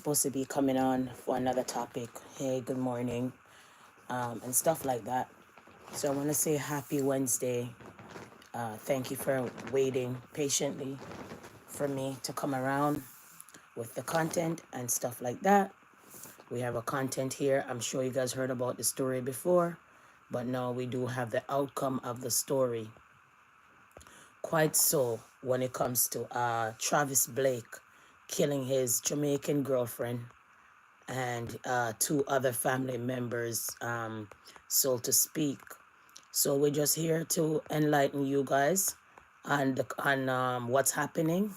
supposed to be coming on for another topic. Hey, good morning, and stuff like that. So I want to say happy Wednesday. Thank you for waiting patiently for me to come around with the content and stuff like that. We have a content here. I'm sure you guys heard about the story before, but now we do have the outcome of the story. Quite so when it comes to Travis Blake killing his Jamaican girlfriend and two other family members, so to speak. So we're just here to enlighten you guys on what's happening.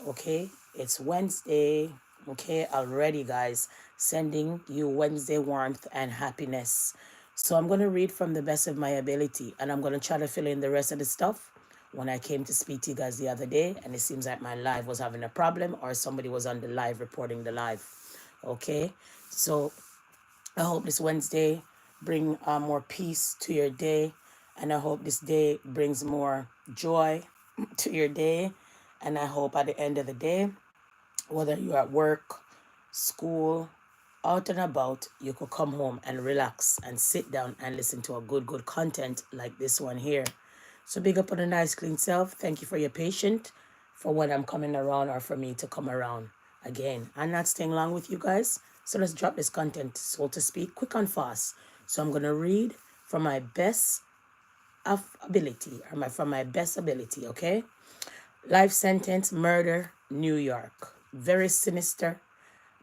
Okay, it's Wednesday. Okay, already, guys, sending you Wednesday warmth and happiness. So I'm going to read from the best of my ability, and I'm going to try to fill in the rest of the stuff. When I came to speak to you guys the other day, and it seems like my live was having a problem, or somebody was on the live reporting the live. Okay, so I hope this Wednesday bring more peace to your day, and I hope this day brings more joy to your day. And I hope at the end of the day, whether you're at work, school, out and about, you could come home and relax and sit down and listen to a good content like this one here. So big up on a nice clean self. Thank you for your patience for when I'm coming around or for me to come around again. I'm not staying long with you guys. So let's drop this content, so to speak, quick and fast. So I'm going to read from my best of ability, or from my best ability, okay? Life sentence, murder, New York. Very sinister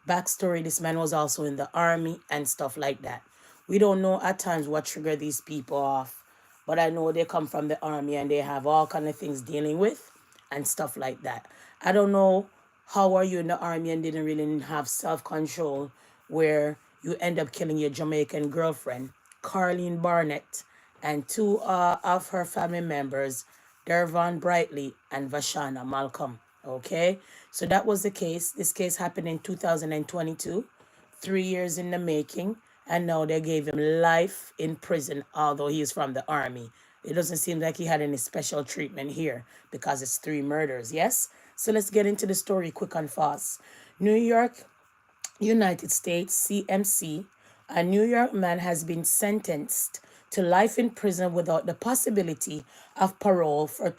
backstory. This man was also in the army and stuff like that. We don't know at times what triggered these people off, but I know they come from the army and they have all kind of things dealing with and stuff like that. I don't know how are you in the army and didn't really have self-control where you end up killing your Jamaican girlfriend, Carlene Barnett, and two of her family members, Dervon Brightly and Vashana Malcolm. Okay, so that was the case. This case happened in 2022, 3 years in the making, and now they gave him life in prison, although he is from the army. It doesn't seem like he had any special treatment here because it's 3 murders, yes? So let's get into the story quick and fast. New York, United States, CMC, a New York man has been sentenced to life in prison without the possibility of parole for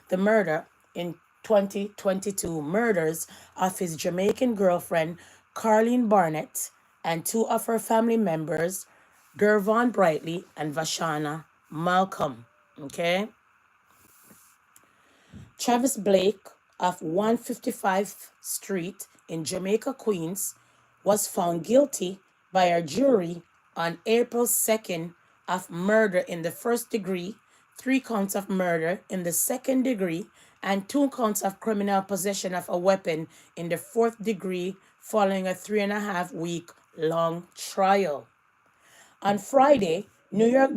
the murder in 2022 murders of his Jamaican girlfriend, Carlene Barnett, and two of her family members, Dervon Brightly and Vashana Malcolm. Okay? Travis Blake of 155th Street in Jamaica, Queens, was found guilty by a jury on April 2nd of murder in the first degree, 3 counts of murder in the second degree, and 2 counts of criminal possession of a weapon in the 4th degree following a 3.5-week long trial. On Friday, New York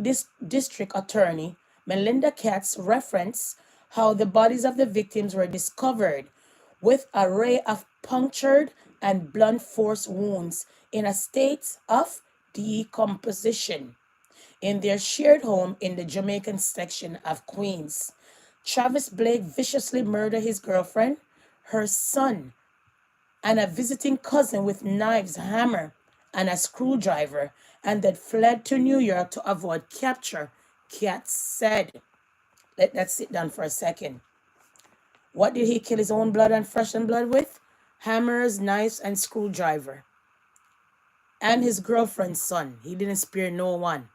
District Attorney Melinda Katz referenced how the bodies of the victims were discovered with an array of punctured and blunt force wounds in a state of decomposition in their shared home in the Jamaican section of Queens. Travis Blake viciously murdered his girlfriend, her son, and a visiting cousin with knives, hammer, and a screwdriver, and then fled to New York to avoid capture, Katz said. Let that sit down for a second. What did he kill his own blood and flesh and blood with? Hammers, knives, and screwdriver. And his girlfriend's son. He didn't spare no one.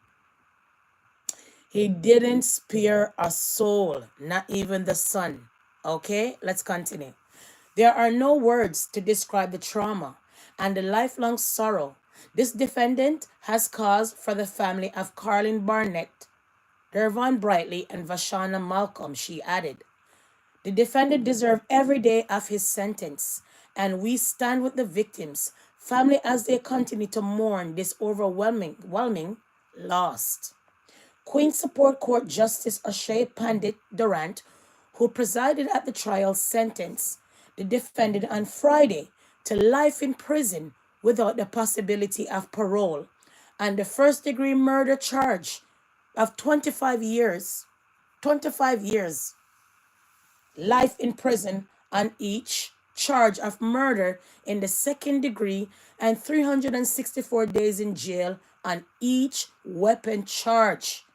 He didn't spare a soul, not even the son. Okay, let's continue. There are no words to describe the trauma and the lifelong sorrow this defendant has caused for the family of Carlene Barnett, Dervon Brightly, and Vashana Malcolm, she added. The defendant deserved every day of his sentence, and we stand with the victims' family as they continue to mourn this overwhelming loss. Queen's Support Court Justice O'Shea Pandit Durant, who presided at the trial, sentenced the defendant on Friday to life in prison without the possibility of parole, and the first-degree murder charge of 25 years, life in prison on each charge of murder in the second degree and 364 days in jail on each weapon charge.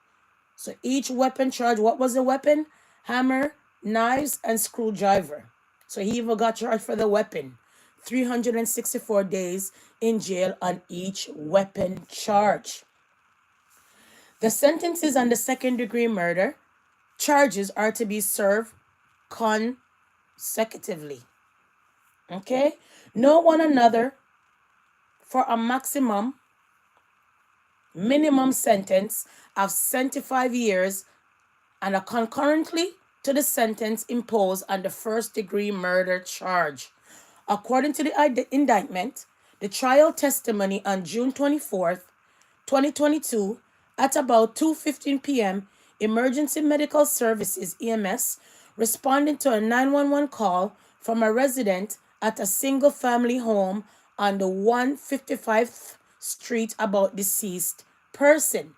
So each weapon charge, what was the weapon? Hammer, knives, and screwdriver. So he even got charged for the weapon. 364 days in jail on each weapon charge. The sentences on the second degree murder charges are to be served consecutively. Okay? Know one another for a minimum sentence of 75 years and a concurrently to the sentence imposed on the first degree murder charge. According to the indictment, the trial testimony on June 24th, 2022, at about 2:15 p.m., Emergency Medical Services (EMS) responding to a 911 call from a resident at a single-family home on the 155th Street about deceased person.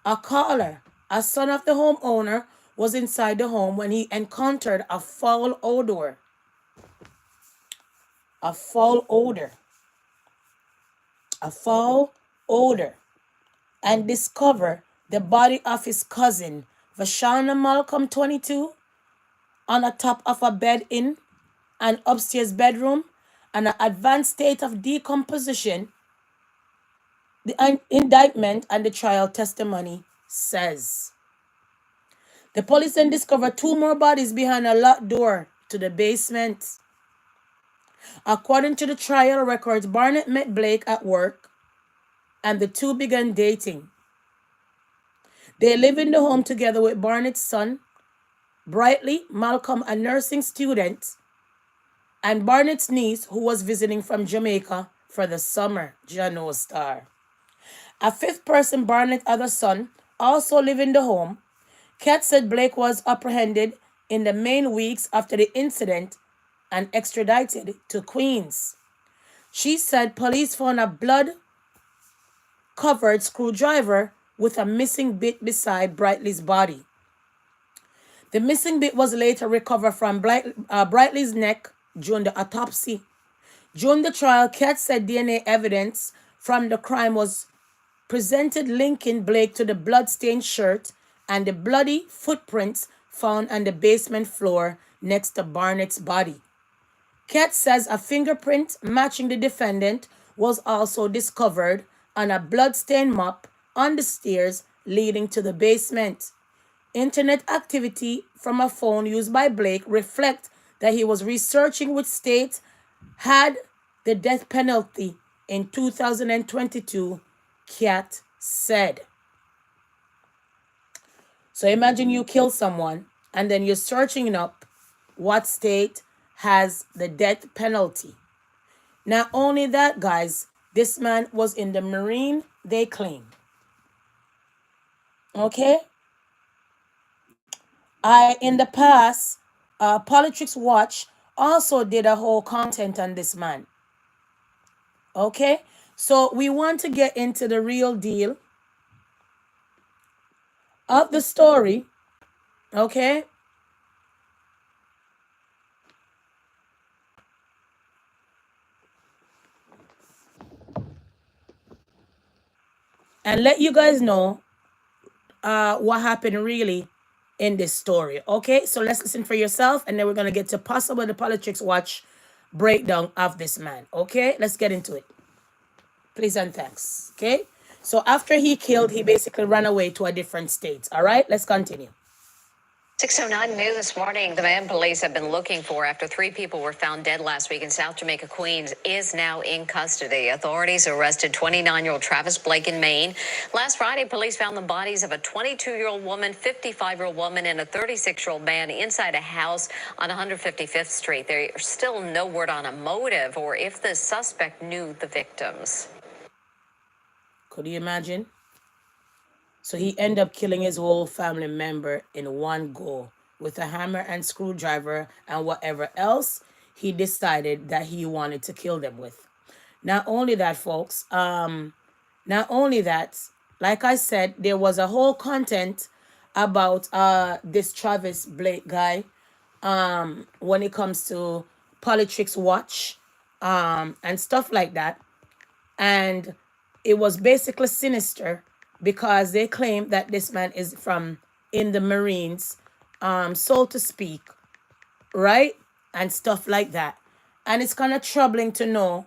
A caller, a son of the homeowner, was inside the home when he encountered a foul odor. A foul odor. A foul odor. And discovered the body of his cousin, Vashana Malcolm, 22, on the top of a bed in an upstairs bedroom and an advanced state of decomposition. The indictment and the trial testimony says. The police then discovered 2 more bodies behind a locked door to the basement. According to the trial records, Barnett met Blake at work and the two began dating. They live in the home together with Barnett's son, Brightly Malcolm, a nursing student, and Barnett's niece, who was visiting from Jamaica for the summer, Jano Star. A 5th person, Barnett's other son, also lived in the home. Kat said Blake was apprehended in the main weeks after the incident and extradited to Queens. She said police found a blood-covered screwdriver with a missing bit beside Brightly's body. The missing bit was later recovered from Brightly's neck during the autopsy. During the trial, Kat said DNA evidence from the crime was presented linking Blake to the blood-stained shirt and the bloody footprints found on the basement floor next to Barnett's body. Kat says a fingerprint matching the defendant was also discovered on a blood-stained mop on the stairs leading to the basement. Internet activity from a phone used by Blake reflect that he was researching which state had the death penalty in 2022, Kat said. So imagine you kill someone and then you're searching up what state has the death penalty. Not only that, guys, this man was in the Marine, they claim. Okay? In the past, Politics Watch also did a whole content on this man. Okay? So we want to get into the real deal of the story. Okay? And let you guys know what happened really in this story. Okay? So let's listen for yourself, and then we're going to get to possible the Politics Watch breakdown of this man. Okay? Let's get into it. Please and thanks. Okay? So after he killed, he basically ran away to a different state. All right? Let's continue. 6:09 new this morning. The man police have been looking for after 3 people were found dead last week in South Jamaica, Queens, is now in custody. Authorities arrested 29-year-old Travis Blake in Maine. Last Friday, police found the bodies of a 22-year-old woman, 55-year-old woman, and a 36-year-old man inside a house on 155th Street. There's still no word on a motive or if the suspect knew the victims. Could you imagine? So he ended up killing his whole family member in one go with a hammer and screwdriver and whatever else he decided that he wanted to kill them with. Not only that, folks, not only that, like I said, there was a whole content about this Travis Blake guy when it comes to Politics Watch, and stuff like that. And it was basically sinister because they claim that this man is from in the Marines, so to speak, right? And stuff like that. And it's kind of troubling to know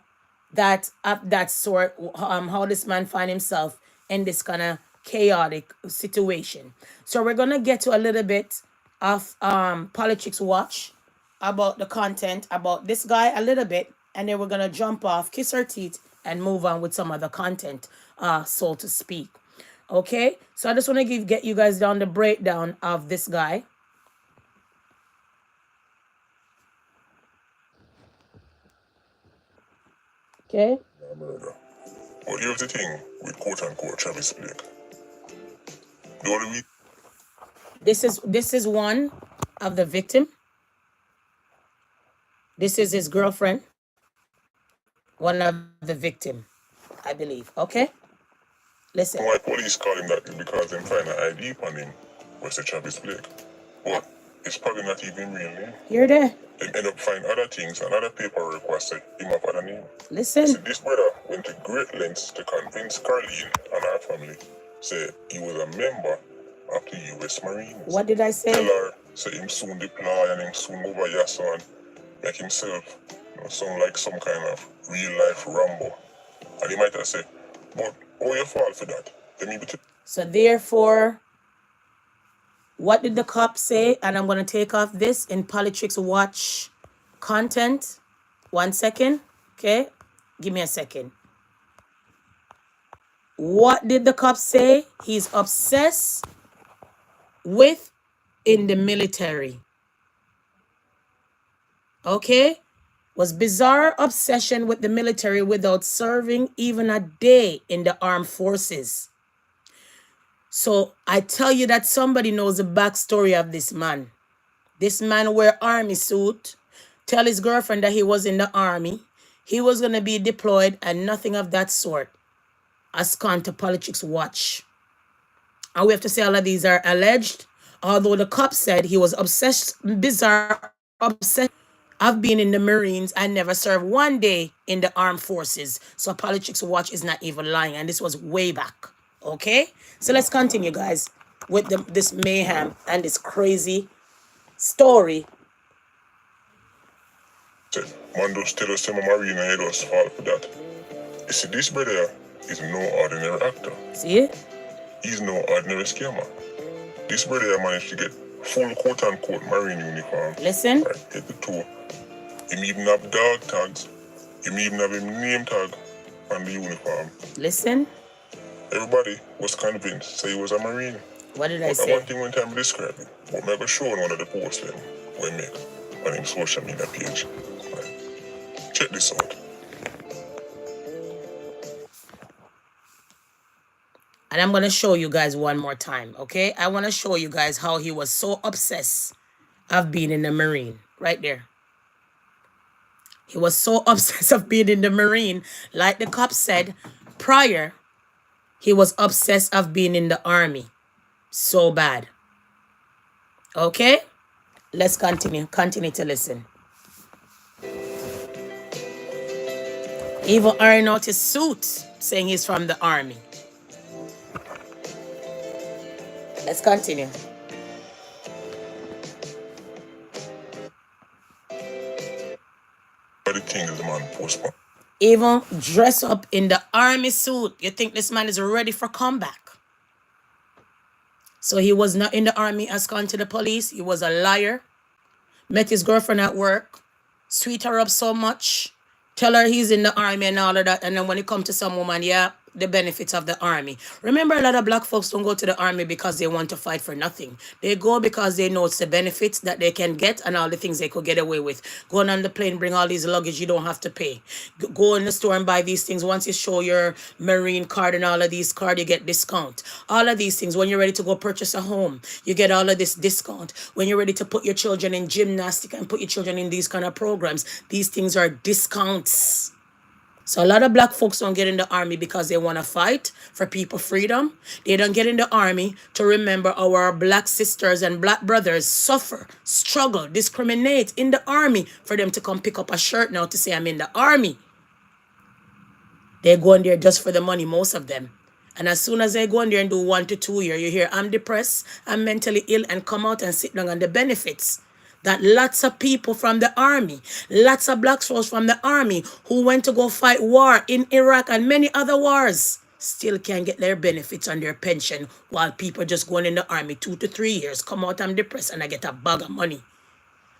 that of that sort, how this man find himself in this kind of chaotic situation. So we're gonna get to a little bit of Politics Watch, about the content about this guy a little bit, and then we're gonna jump off, kiss our teeth, and move on with some other content, so to speak. Okay, so I just want to get you guys down the breakdown of this guy. Okay. Murder. But here's the thing with quote unquote Travis Blake. The only This is one of the victim. This is his girlfriend. One of the victim, I believe. Okay? Listen. why police call him that is because they find an ID on him was the Travis Blake. But it's probably not even real name. You're there. They end up finding other things and other paper requests that him have other name. Listen. See, this brother went to great lengths to convince Carleen and her family say he was a member of the US Marines. What did I say? Tell her say him soon deploy and him soon over your son, make himself sound like some kind of real life Rambo. And he might have said, but oh, you fall for that. So therefore, what did the cop say? And I'm going to take off this in Politics Watch content. 1 second. Okay. Give me a second. What did the cop say? He's obsessed with in the military. Okay. Was bizarre obsession with the military without serving even a day in the armed forces. So I tell you that somebody knows the backstory of this man. This man wear army suit, tell his girlfriend that he was in the army, he was going to be deployed, and nothing of that sort has gone to Politics Watch. And we have to say all of these are alleged, although the cop said he was obsessed, bizarre, obsessed of being in the Marines and never served one day in the armed forces. So Politics Watch is not even lying, and this was way back. Okay? So let's continue, guys, with this mayhem and this crazy story. Man just tell us I'm a Marine and he just fall for that. You see, this brother is no ordinary actor. See it? He's no ordinary scammer. This brother managed to get full quote-unquote Marine uniform. Listen. Right, head to toe. He even have dog tags. He even have his name tag on the uniform. Listen. Everybody was convinced, say he was a Marine. What did I but say? One thing when time describe it, but I'm going to show one of the posts them we make on his social media page. Right. Check this out. And I'm going to show you guys one more time, okay? I want to show you guys how he was so obsessed of being in the Marine. Right there. He was so obsessed of being in the Marine. Like the cop said prior, he was obsessed of being in the army. So bad. Okay? Let's continue. Continue to listen. Even iron out his suit, saying he's from the army. Let's continue. The thing is the man postponed. Even dress up in the army suit. You think this man is ready for comeback? So he was not in the army, has gone to the police. He was a liar. Met his girlfriend at work. Sweet her up so much. Tell her he's in the army and all of that. And then when it comes to some woman, yeah, the benefits of the army. Remember, a lot of black folks don't go to the army because they want to fight for nothing. They go because they know it's the benefits that they can get and all the things they could get away with. Going on the plane, bring all these luggage you don't have to pay. Go in the store and buy these things. Once you show your Marine card and all of these cards, you get discount. All of these things. When you're ready to go purchase a home, you get all of this discount. When you're ready to put your children in gymnastics and put your children in these kind of programs, these things are discounts. So a lot of black folks don't get in the army because they want to fight for people freedom. They don't get in the army to remember our black sisters and black brothers suffer, struggle, discriminate in the army for them to come pick up a shirt now to say I'm in the army. They go in there just for the money, most of them. And as soon as they go in there and do 1 to 2 years, you hear I'm depressed, I'm mentally ill, and come out and sit down on the benefits. That lots of people from the army, lots of black folks from the army who went to go fight war in Iraq and many other wars still can't get their benefits on their pension while people just going in the army 2 to 3 years, come out, I'm depressed, and I get a bag of money.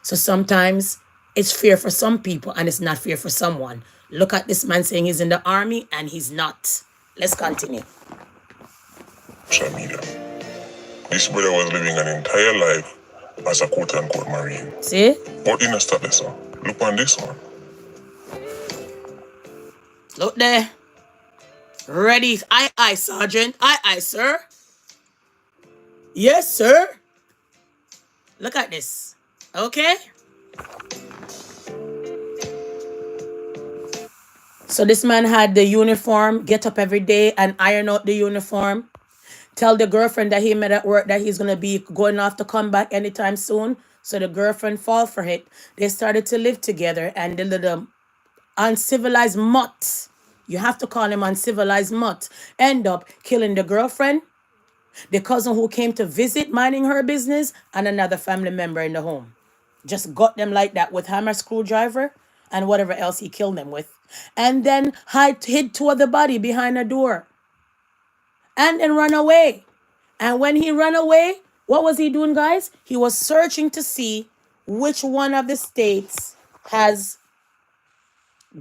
So sometimes it's fair for some people and it's not fair for someone. Look at this man saying he's in the army and he's not. Let's continue. Social media. This brother was living an entire life as a quote-unquote Marine. See? But in a stop this one. Look on this one. Look there. Ready. Aye, aye, Sergeant. Aye, aye, sir. Yes, sir. Look at this. Okay? So this man had the uniform, get up every day and iron out the uniform. Tell the girlfriend that he met at work that he's going to be going off to come back anytime soon. So the girlfriend fall for it. They started to live together, and the little uncivilized mutt, you have to call him uncivilized mutt, end up killing the girlfriend, the cousin who came to visit minding her business, and another family member in the home. Just got them like that with hammer, screwdriver, and whatever else he killed them with. And then hid toward the body behind a door. And then run away. And when he ran away, what was he doing, guys? He was searching to see which one of the states has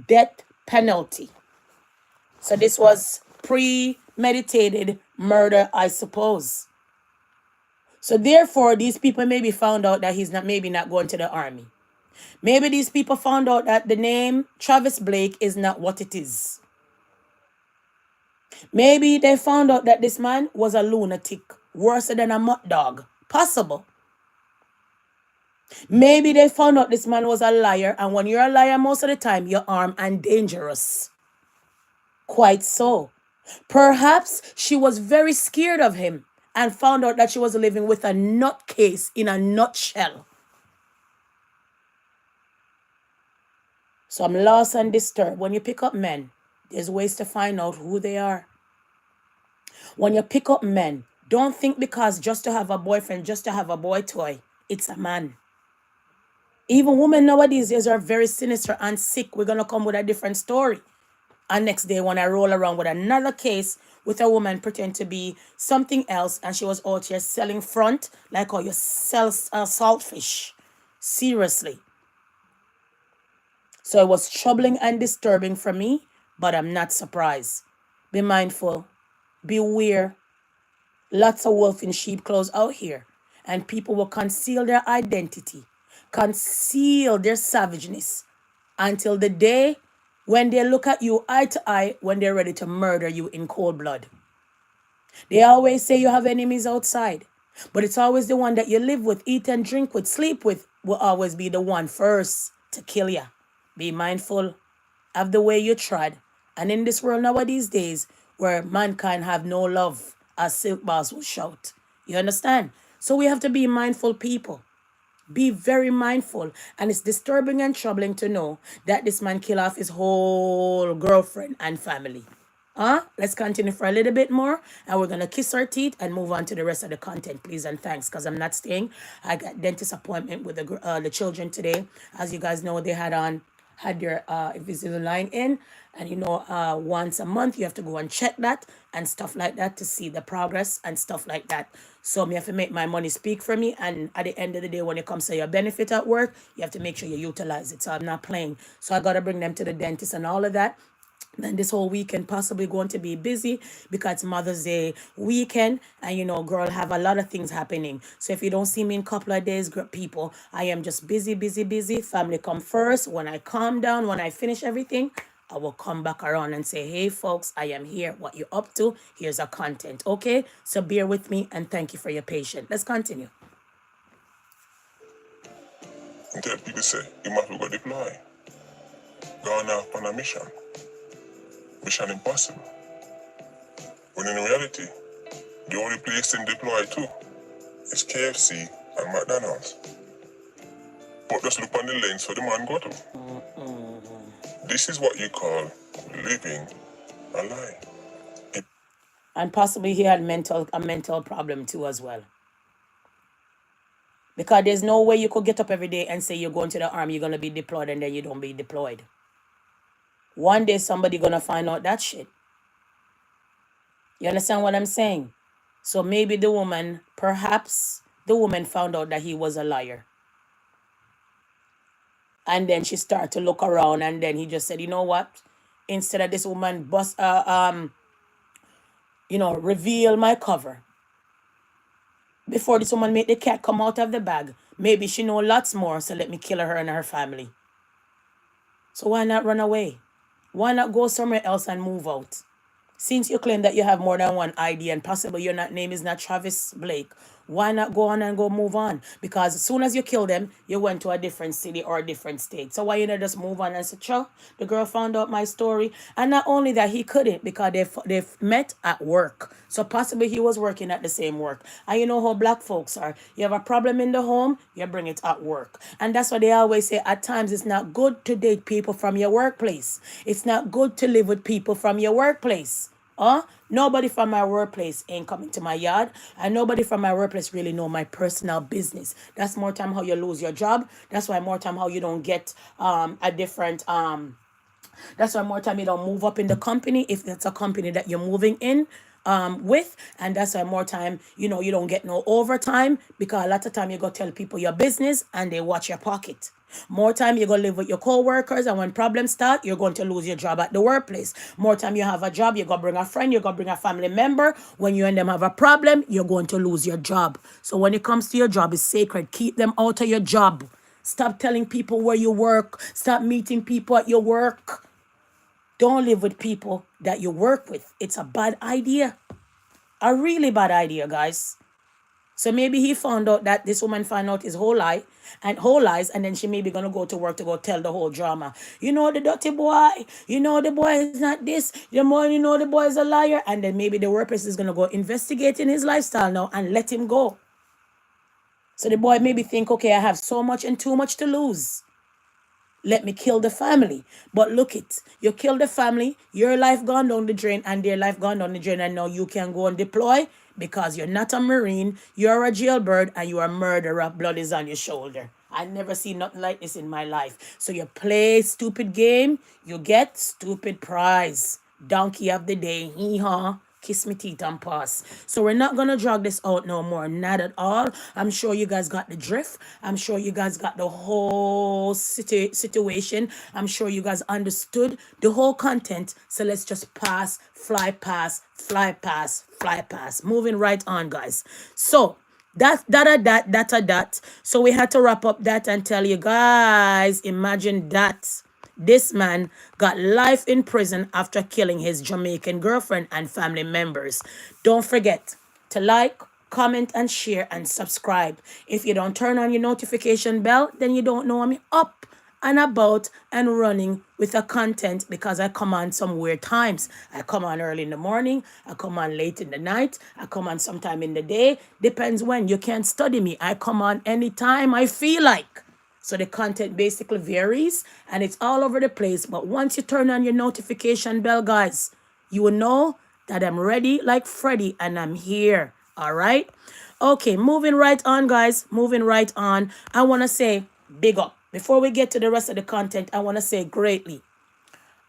death penalty. So this was premeditated murder, I suppose. So therefore, these people maybe found out that he's maybe not going to the army. Maybe these people found out that the name Travis Blake is not what it is. Maybe they found out that this man was a lunatic, worse than a mutt dog. Possible. Maybe they found out this man was a liar, and when you're a liar, most of the time, you're armed and dangerous. Quite so. Perhaps she was very scared of him and found out that she was living with a nutcase in a nutshell. So I'm lost and disturbed. When you pick up men, there's ways to find out who they are. When you pick up men, don't think because just to have a boyfriend, just to have a boy toy, it's a man. Even women nowadays are very sinister and sick. We're going to come with a different story. And next day when I roll around with another case with a woman pretend to be something else, and she was out here selling front like how you sell saltfish. Seriously. So it was troubling and disturbing for me, but I'm not surprised. Be mindful. Beware. Lots of wolf in sheep clothes out here. And people will conceal their identity, conceal their savageness until the day when they look at you eye to eye when they're ready to murder you in cold blood. They always say you have enemies outside, but it's always the one that you live with, eat and drink with, sleep with will always be the one first to kill you. Be mindful of the way you tread. And in this world nowadays days where mankind have no love, as Silk Boss will shout. You understand? So we have to be mindful people. Be very mindful. And it's disturbing and troubling to know that this man killed off his whole girlfriend and family. Let's continue for a little bit more. And we're going to kiss our teeth and move on to the rest of the content, please and thanks, because I'm not staying. I got dentist appointment with the children today. As you guys know, they had their Invisalign in. And once a month, you have to go and check that and stuff like that to see the progress and stuff like that. So I have to make my money speak for me. And at the end of the day, when it comes to your benefit at work, you have to make sure you utilize it. So I'm not playing. So I got to bring them to the dentist and all of that. Then this whole weekend possibly going to be busy because it's Mother's Day weekend. And, girl, have a lot of things happening. So if you don't see me in a couple of days, people, I am just busy. Family come first. When I calm down, when I finish everything, I will come back around and say, hey, folks, I am here. What you up to? Here's our content. Okay? So bear with me and thank you for your patience. Let's continue. Until people say, you must go deploy. Gone off on a mission. Mission Impossible. When in reality, the only place them deploy to is KFC and McDonald's. But just look on the lens for the man go to. This is what you call living a lie. And possibly he had a mental problem too as well. Because there's no way you could get up every day and say you're going to the army, you're going to be deployed, and then you don't be deployed. One day somebody going to find out that shit. You understand what I'm saying? So maybe perhaps the woman found out that he was a liar. And then she started to look around, and then he just said, you know what? Instead of this woman reveal my cover. Before this woman made the cat come out of the bag, maybe she know lots more, so let me kill her and her family. So why not run away? Why not go somewhere else and move out? Since you claim that you have more than one ID and possibly your name is not Travis Blake, why not go on and go move on? Because as soon as you kill them, you went to a different city or a different state. So why you not just move on and say, "Cho, the girl found out my story." And not only that, he couldn't because they've met at work. So possibly he was working at the same work. And you know how black folks are. You have a problem in the home, you bring it at work. And that's why they always say at times it's not good to date people from your workplace. It's not good to live with people from your workplace. Nobody from my workplace ain't coming to my yard, and nobody from my workplace really know my personal business. That's more time how you lose your job. That's why more time how you don't get a different that's why more time you don't move up in the company if that's a company that you're moving in with. And that's why more time you don't get no overtime, because a lot of time you go tell people your business and they watch your pocket. More time you go live with your co-workers, and when problems start, you're going to lose your job at the workplace. More time you have a job, you go bring a friend, you go bring a family member. When you and them have a problem, you're going to lose your job. So when it comes to your job, it's sacred. Keep them out of your job. Stop telling people where you work. Stop meeting people at your work. Don't live with people that you work with. It's a bad idea. A really bad idea, guys. So maybe he found out that this woman found out his whole lies, and then she may be gonna go to work to go tell the whole drama. You know the dirty boy. You know the boy is not this. The more you know the boy is a liar, and then maybe the workplace is gonna go investigating his lifestyle now and let him go. So the boy maybe think, okay, I have so much and too much to lose. Let me kill the family. But look it, you kill the family, your life gone down the drain and their life gone down the drain, and now you can go and deploy because you're not a Marine, you're a jailbird, and you are a murderer. Blood is on your shoulder. I never seen nothing like this in my life. So you play stupid game, you get stupid prize. Donkey of the day, hee-haw. Kiss me teeth and pass. So we're not gonna drag this out no more. Not at all. I'm sure you guys got the drift. I'm sure you guys got the whole situation. I'm sure you guys understood the whole content. So let's just pass, fly past, fly past, fly past. Moving right on, guys. So that. So we had to wrap up that and tell you guys, imagine that. This man got life in prison after killing his Jamaican girlfriend and family members. Don't forget to like, comment, and share, and subscribe. If you don't turn on your notification bell, then you don't know I'm up and about and running with the content, because I come on some weird times. I come on early in the morning, I come on late in the night, I come on sometime in the day. Depends when. You can't study me. I come on anytime I feel like. So the content basically varies and it's all over the place. But once you turn on your notification bell, guys, you will know that I'm ready like Freddy and I'm here. All right. Okay, moving right on, guys. Moving right on. I want to say big up. Before we get to the rest of the content, I want to say greatly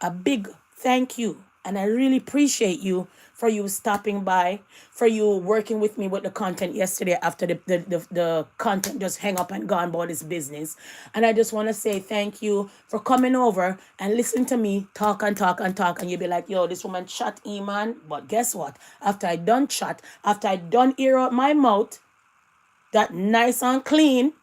a big thank you. And I really appreciate you for you stopping by, for you working with me with the content yesterday after the content just hang up and gone about this business. And I just want to say thank you for coming over and listening to me talk and talk and talk. And you'll be like, yo, this woman chat, man. But guess what? After I done chat, after I done air out my mouth, that nice and clean,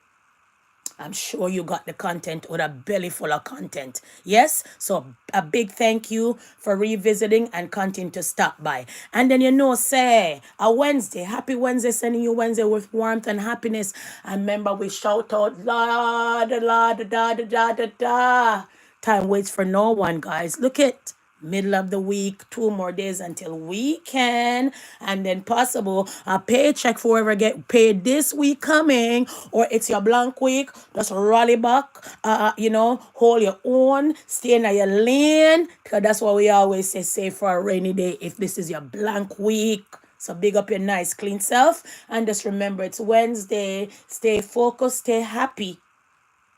I'm sure you got the content with a belly full of content. Yes? So a big thank you for revisiting and continue to stop by. And then say, a Wednesday, happy Wednesday, sending you Wednesday with warmth and happiness. And remember, we shout out, la da la da da da da da da. Time waits for no one, guys. Look it. Middle of the week, 2 more days until weekend, and then possible a paycheck for whoever get paid this week coming, or it's your blank week. Just rally back, hold your own, stay in your lane, because that's what we always say, save for a rainy day if this is your blank week. So big up your nice clean self, and just remember it's Wednesday. Stay focused, stay happy,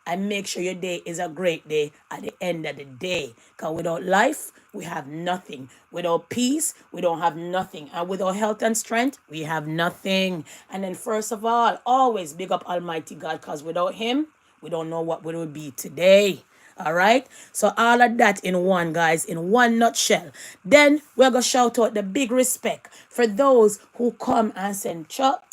and make sure your day is a great day at the end of the day. Because without life, we have nothing. Without peace, we don't have nothing. And without health and strength, we have nothing. And then first of all, always big up Almighty God, because without him, we don't know what we would be today. All right. So all of that in one, guys, in one nutshell. Then we're going to shout out the big respect for those who come and send Chuck.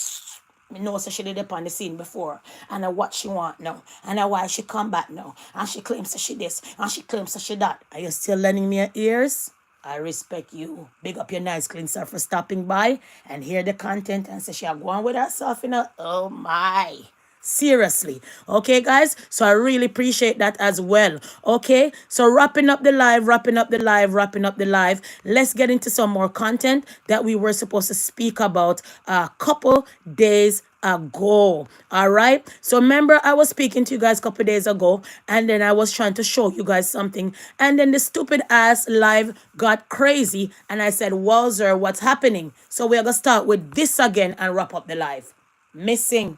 Me know so she did up on the scene before. And I what she want now. And I why she come back now. And she claims that she this. And she claims that she that. Are you still lending me your ears? I respect you. Big up your nice clean self for stopping by and hear the content and say she are going with herself in a oh my. Seriously. Okay, guys? So I really appreciate that as well. Okay? So wrapping up the live. Let's get into some more content that we were supposed to speak about a couple days ago. All right? So remember, I was speaking to you guys a couple days ago, and then I was trying to show you guys something, and then the stupid ass live got crazy, and I said, wowzer, what's happening? So we're gonna start with this again and wrap up the live. Missing.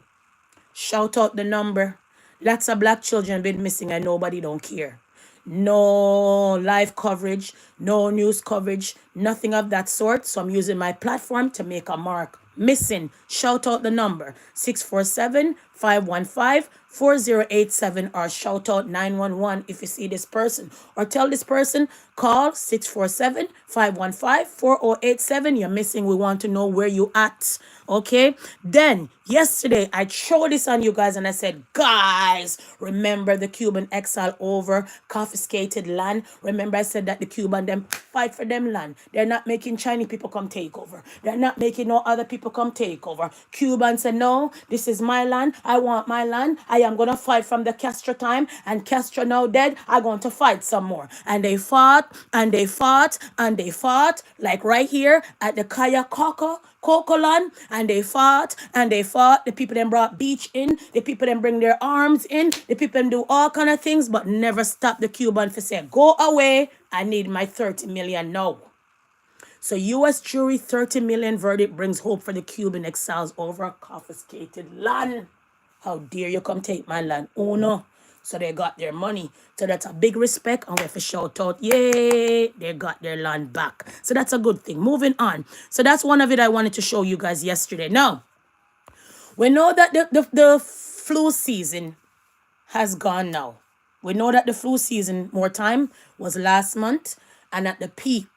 Shout out the number. Lots of black children been missing and nobody don't care. No live coverage, no news coverage, nothing of that sort. So I'm using my platform to make a mark. Missing. Shout out the number 647-515-4087 or shout out 911 if you see this person. Or tell this person, call 647-515-4087. You're missing. We want to know where you at. Okay? Then, yesterday, I showed this on you guys and I said, guys, remember the Cuban exile over confiscated land? Remember I said that the Cuban them fight for them land. They're not making Chinese people come take over. They're not making no other people come take over. Cubans said, no, this is my land. I want my land. I am going to fight from the Castro time. And Castro now dead. I'm going to fight some more. And they fought, and they fought, and they fought. Like right here at the Kaya Cocoland, and they fought, and they fought. The people then brought beach in. The people then bring their arms in. The people then do all kind of things, but never stop the Cuban for say, go away. I need my 30 million now. So U.S. jury 30 million verdict brings hope for the Cuban exiles over confiscated land. How dare you come take my land? Oh no. So they got their money. So that's a big respect. And we have to shout out, yay, they got their land back. So that's a good thing. Moving on. So that's one of it I wanted to show you guys yesterday. Now, we know that the flu season has gone now. We know that the flu season, more time, was last month and at the peak.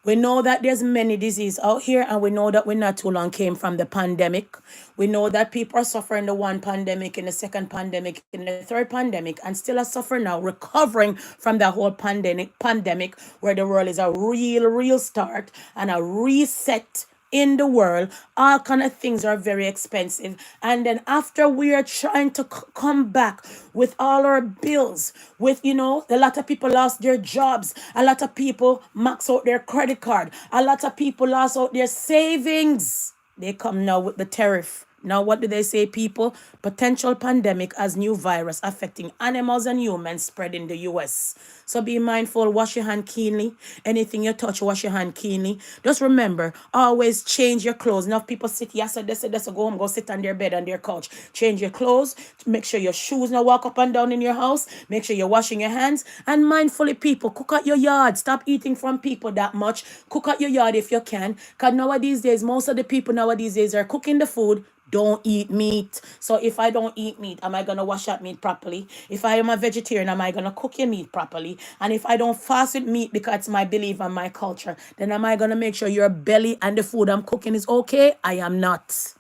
We know that there's many diseases out here, and we know that we not too long came from the pandemic. We know that people are suffering the one pandemic, in the second pandemic, in the third pandemic, and still are suffering now, recovering from the whole pandemic, where the world is a real start and a reset in the world. All kind of things are very expensive, and then after we are trying to come back with all our bills, with a lot of people lost their jobs, a lot of people max out their credit card, a lot of people lost out their savings. They come now with the tariff. Now, what do they say, people? Potential pandemic as new virus affecting animals and humans spread in the U.S. So be mindful, wash your hand keenly. Anything you touch, wash your hand keenly. Just remember, always change your clothes. Enough people sit here, so they go home, go sit on their bed, on their couch. Change your clothes. Make sure your shoes now walk up and down in your house. Make sure you're washing your hands. And mindfully, people, cook out your yard. Stop eating from people that much. Cook out your yard if you can. Because nowadays, most of the people nowadays are cooking the food. Don't eat meat. So if I don't eat meat, am I going to wash that meat properly? If I am a vegetarian, am I going to cook your meat properly? And if I don't fast with meat because it's my belief and my culture, then am I going to make sure your belly and the food I'm cooking is okay? I am not.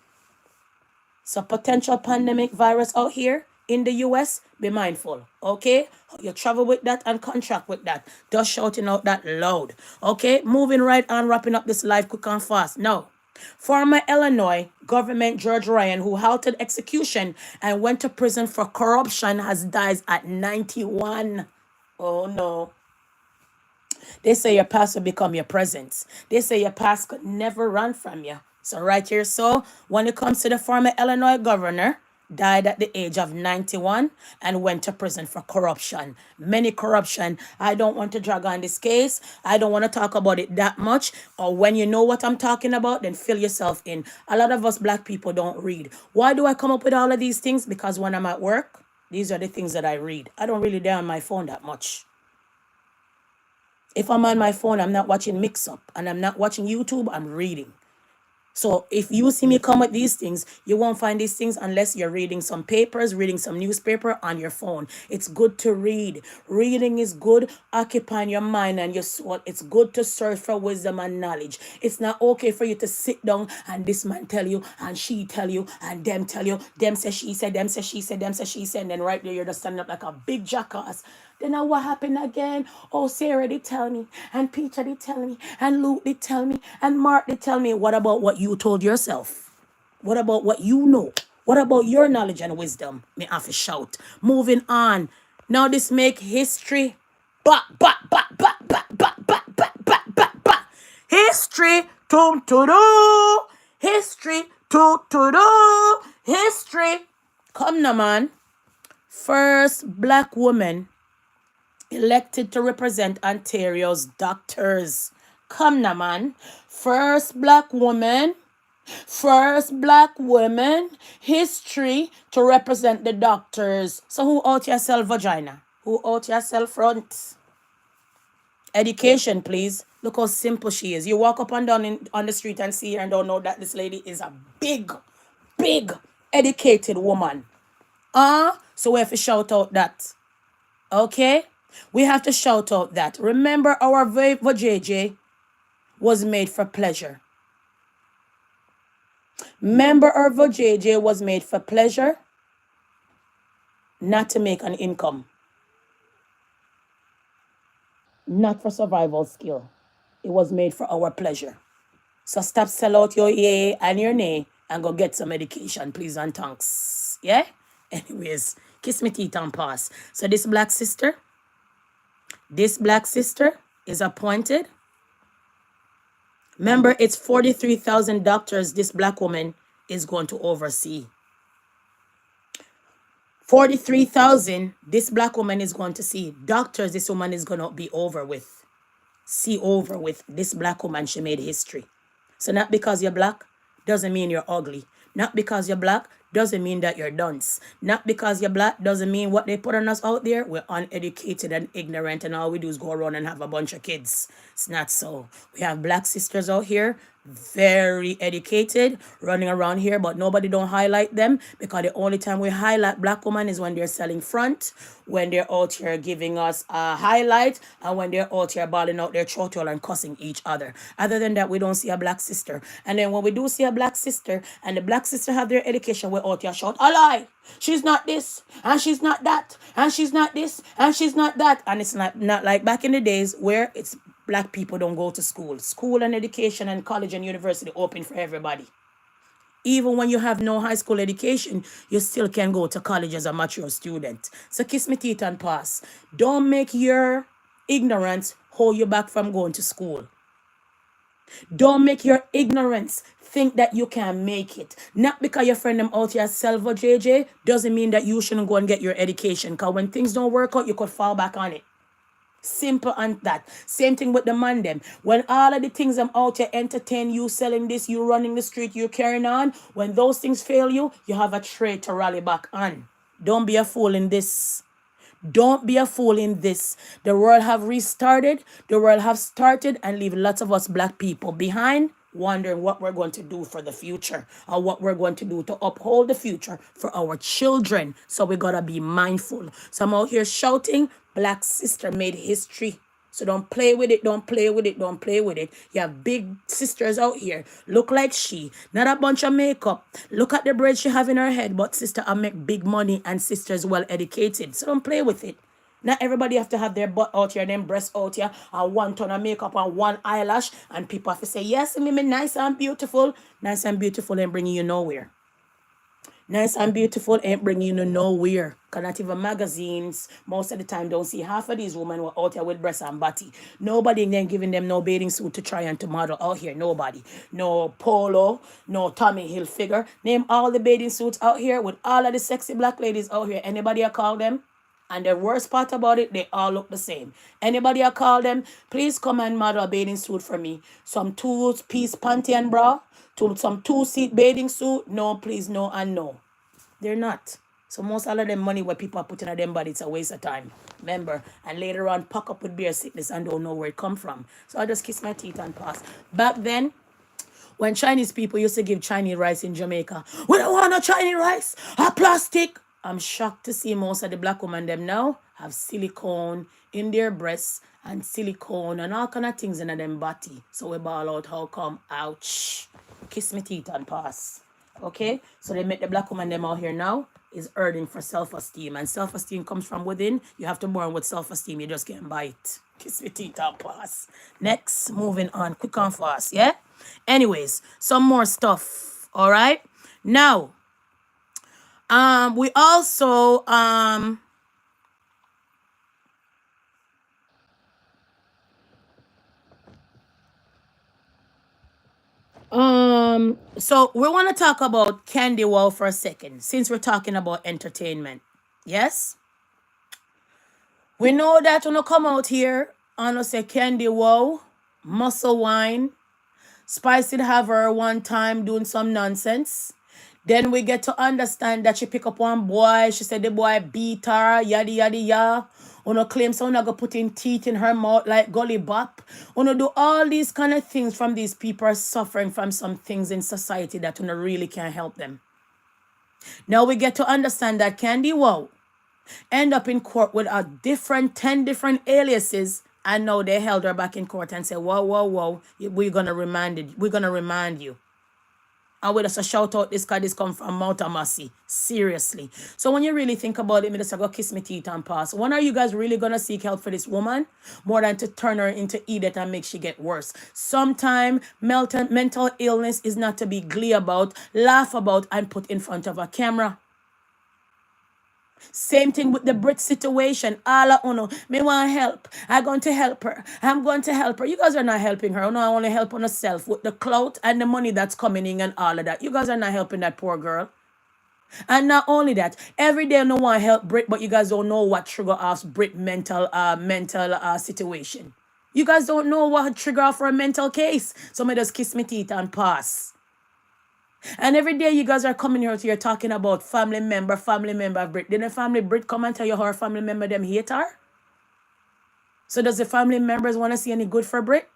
So potential pandemic virus out here in the US, be mindful, okay? You travel with that and contract with that. Just shouting out that loud, okay? Moving right on, wrapping up this live quick and fast. Now, former Illinois government George Ryan, who halted execution and went to prison for corruption, has died at 91. Oh no. They say your past will become your present. They say your past could never run from you. So right here, so when it comes to the former Illinois governor, died at the age of 91 and went to prison for corruption. Many corruption. I don't want to drag on this case. I don't want to talk about it that much. Or when you know what I'm talking about, then fill yourself in. A lot of us black people don't read. Why do I come up with all of these things? Because when I'm at work, these are the things that I read. I don't really stay on my phone that much. If I'm on my phone, I'm not watching Mix Up and I'm not watching YouTube, I'm reading. So if you see me come with these things, you won't find these things unless you're reading some papers, reading some newspaper on your phone. It's good to read. Reading is good, occupying your mind and your soul. It's good to search for wisdom and knowledge. It's not okay for you to sit down and this man tell you and she tell you and them tell you. Them say she said, them say she said, them say she said. And then right there, you're just standing up like a big jackass. Then now what happened again? Oh, Sarah did tell me, and Peter did tell me, and Luke did tell me, and Mark did tell me. What about what you told yourself? What about what you know? What about your knowledge and wisdom? Me have to shout. Moving on. Now this make history. History to do. History to do. History. Come now, man. First black woman elected to represent Ontario's doctors. Come now, man. First black woman history to represent the doctors. So who out here sell vagina? Who out here sell front? Education, please. Look how simple she is. You walk up and down on the street and see her and don't know that this lady is a big educated woman. So we have to shout out that. Okay? We have to shout out that. Remember, our vajayjay was made for pleasure. Remember, our vajayjay was made for pleasure, not to make an income. Not for survival skill. It was made for our pleasure. So stop sell out your yay and your nay and go get some education, please and thanks. Yeah? Anyways, kiss me teeth and pass. So this black sister is appointed. Remember, it's 43,000 doctors this black woman is going to oversee. 43,000 this black woman is going to see. Doctors this woman is going to be over with. See over with. This black woman, she made history. So not because you're black doesn't mean you're ugly. Not because you're black doesn't mean that you're dunce. Not because you're black doesn't mean what they put on us out there, we're uneducated and ignorant and all we do is go around and have a bunch of kids. It's not so. We have black sisters out here, very educated, running around here, but nobody don't highlight them because the only time we highlight black women is when they're selling front, when they're out here giving us a highlight, and when they're out here balling out their throat and cussing each other. Other than that, we don't see a black sister. And then when we do see a black sister and the black sister have their education, we're out here shout, a lie. She's not this, and she's not that, and she's not this, and she's not that. And it's not like back in the days where it's black people don't go to school. School and education and college and university open for everybody. Even when you have no high school education, you still can go to college as a mature student. So kiss me teeth and pass. Don't make your ignorance hold you back from going to school. Don't make your ignorance think that you can make it. Not because your friend them out here Selva JJ doesn't mean that you shouldn't go and get your education. Because when things don't work out, you could fall back on it. Simple and that. Same thing with the man them. When all of the things I'm out here entertain you, selling this, you running the street, you carrying on. When those things fail you, you have a trade to rally back on. Don't be a fool in this. Don't be a fool in this. The world have restarted. The world have started and leave lots of us black people behind, wondering what we're going to do for the future or what we're going to do to uphold the future for our children. So we got to be mindful. So I'm out here shouting, black sister made history. So don't play with it, don't play with it, don't play with it. You have big sisters out here. Look like she. Not a bunch of makeup. Look at the braids she have in her head. But sister, I make big money and sisters well educated. So don't play with it. Not everybody have to have their butt out here, them breasts out here, and 1 ton of makeup and 1 eyelash. And people have to say, yes, me nice and beautiful. Nice and beautiful and bringing you nowhere. Nice and beautiful ain't bringing you nowhere. Cannot even magazines. Most of the time, don't see half of these women were out here with breasts and body. Nobody then giving them no bathing suit to try and to model out here. Nobody. No Polo, no Tommy Hilfiger. Name all the bathing suits out here with all of the sexy black ladies out here. Anybody I call them? And the worst part about it, they all look the same. Anybody I call them, please come and model a bathing suit for me. Some two-piece panty and bra, some two-seat bathing suit. No, please, no, and no. They're not. So most all of them money where people are putting on them body, it's a waste of time. Remember, and later on, pack up with beer sickness and don't know where it come from. So I just kiss my teeth and pass. Back then, when Chinese people used to give Chinese rice in Jamaica, we don't want no Chinese rice, a plastic. I'm shocked to see most of the black women them now have silicone in their breasts and silicone and all kind of things in them body. So we ball out how come, ouch. Kiss me teeth and pass. Okay? So they make the black woman them out here now is earning for self-esteem. And self-esteem comes from within. You have to born with self-esteem. You just can't buy it. Kiss me teeth and pass. Next, moving on. Quick and fast, yeah? Anyways, some more stuff. All right? Now, we also so we want to talk about Candy Wow for a second, since we're talking about entertainment. Yes? We know that when you come out here and you say Candy Wow, muscle wine, Spicy have her one time doing some nonsense. Then we get to understand that she pick up one boy. She said the boy beat her, yada yada yada. Uno claim someone go put in teeth in her mouth like Gully Bop. Uno do all these kind of things from these people are suffering from some things in society that uno really can't help them. Now we get to understand that Candy Wow end up in court with a different 10 different aliases, and now they held her back in court and said, whoa, whoa, whoa, we're gonna remind you. And we just a shout out this, because this come from Mount Amasi. Seriously. So when you really think about it, me just go kiss me teeth and pass. When are you guys really gonna seek help for this woman? More than to turn her into idiot and make she get worse. Sometime mental illness is not to be glee about, laugh about, and put in front of a camera. Same thing with the Brit situation. All uno, me want help. I'm going to help her. I'm going to help her. You guys are not helping her. No, I only help on herself with the clout and the money that's coming in and all of that. You guys are not helping that poor girl. And not only that, every day no one help Brit, but you guys don't know what trigger off Brit mental situation. You guys don't know what trigger off for a mental case. So me just kiss me teeth and pass. And every day you guys are coming here talking about family member of Brit. Didn't family Brit come and tell you how her family member them hate her? So does the family members want to see any good for Brit?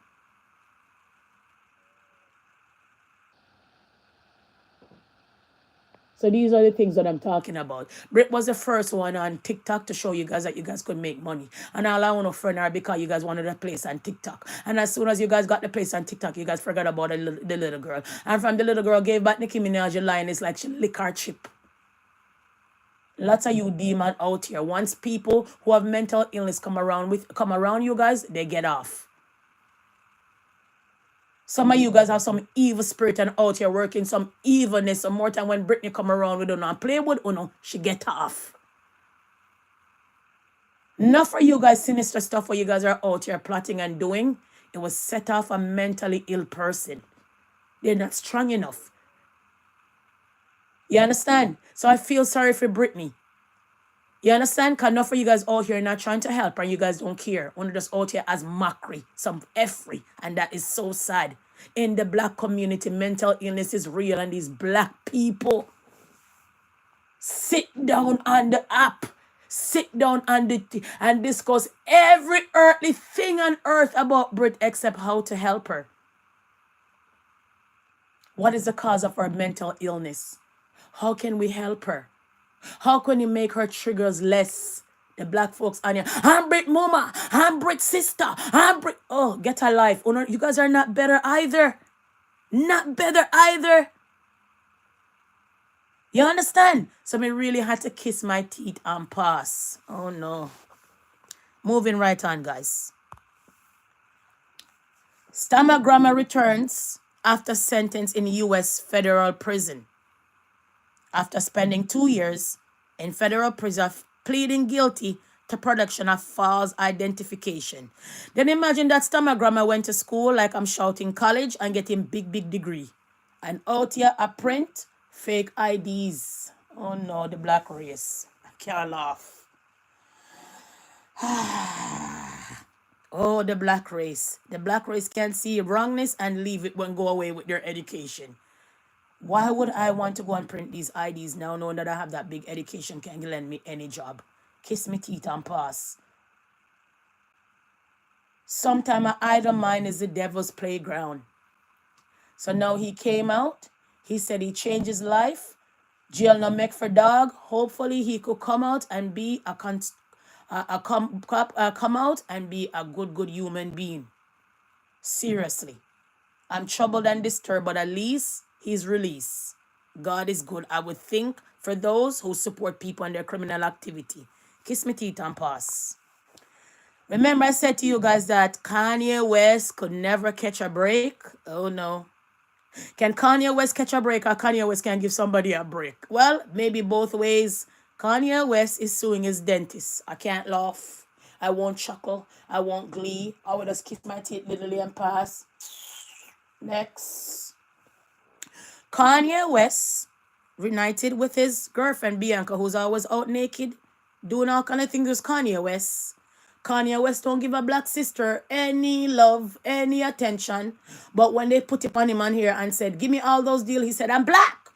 So these are the things that I'm talking about. Brit was the first one on TikTok to show you guys that you guys could make money. And all I want to friend her because you guys wanted a place on TikTok. And as soon as you guys got the place on TikTok, you guys forgot about the little girl. And from the little girl gave back Nicki Minaj a line, it's like she lick her chip. Lots of you demon out here. Once people who have mental illness come around you guys, they get off. Some of you guys have some evil spirit and out here working some evilness. Some more time when Britney come around, we don't know and play with Uno, she get off. Not for you guys sinister stuff where you guys are out here plotting and doing. It was set off a mentally ill person. They're not strong enough. You understand? So I feel sorry for Britney. You understand? Because enough for you guys out here not trying to help and you guys don't care. Only just out here as mockery, some effery. And that is so sad. In the black community, mental illness is real. And these black people sit down on the app. Sit down on and discuss every earthly thing on earth about Brit except how to help her. What is the cause of her mental illness? How can we help her? How can you make her triggers less? The black folks on here, I'm Brit mama, I'm Brit sister, I'm Brit. Oh, get a life. Oh, no, you guys are not better either. Not better either. You understand? So me really had to kiss my teeth and pass. Oh no. Moving right on, guys. Stam Grammar returns after sentence in U.S. federal prison. after spending 2 years in federal prison pleading guilty to production of false identification. Then imagine that Stam Grammar went to school like I'm shouting college and getting big degree. And out here a print fake IDs. Oh no, the black race. I can't laugh. Oh, the black race. The black race can see wrongness and leave it and go away with their education. Why would I want to go and print these IDs now knowing that I have that big education can lend me any job? Kiss me teeth and pass. Sometimes an idle mind is the devil's playground. So now he came out. He said he changed his life. Jail no make for dog. Hopefully he could come out and be come out and be a good human being. Seriously. I'm troubled and disturbed, but at least he's released. God is good. I would think for those who support people in their criminal activity. Kiss me teeth and pass. Remember I said to you guys that Kanye West could never catch a break? Oh no. Can Kanye West catch a break or Kanye West can give somebody a break? Well, maybe both ways. Kanye West is suing his dentist. I can't laugh. I won't chuckle. I won't glee. I will just kiss my teeth literally and pass. Next. Kanye West reunited with his girlfriend Bianca, who's always out naked, doing all kind of things with Kanye West. Kanye West don't give a black sister any love, any attention. But when they put it on him on here and said, give me all those deals, he said, I'm black.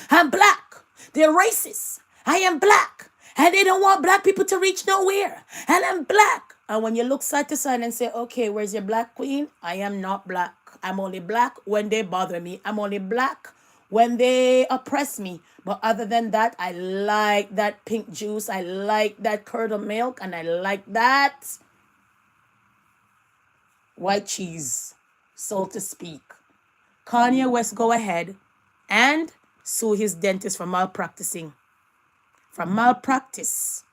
I'm black. They're racist. I am black. And they don't want black people to reach nowhere. And I'm black. And when you look side to side and say, okay, where's your black queen? I am not black. I'm only black when they bother me. I'm only black when they oppress me. But other than that, I like that pink juice. I like that curdled milk. And I like that white cheese, so to speak. Kanye West go ahead and sue his dentist for malpracticing. For malpractice.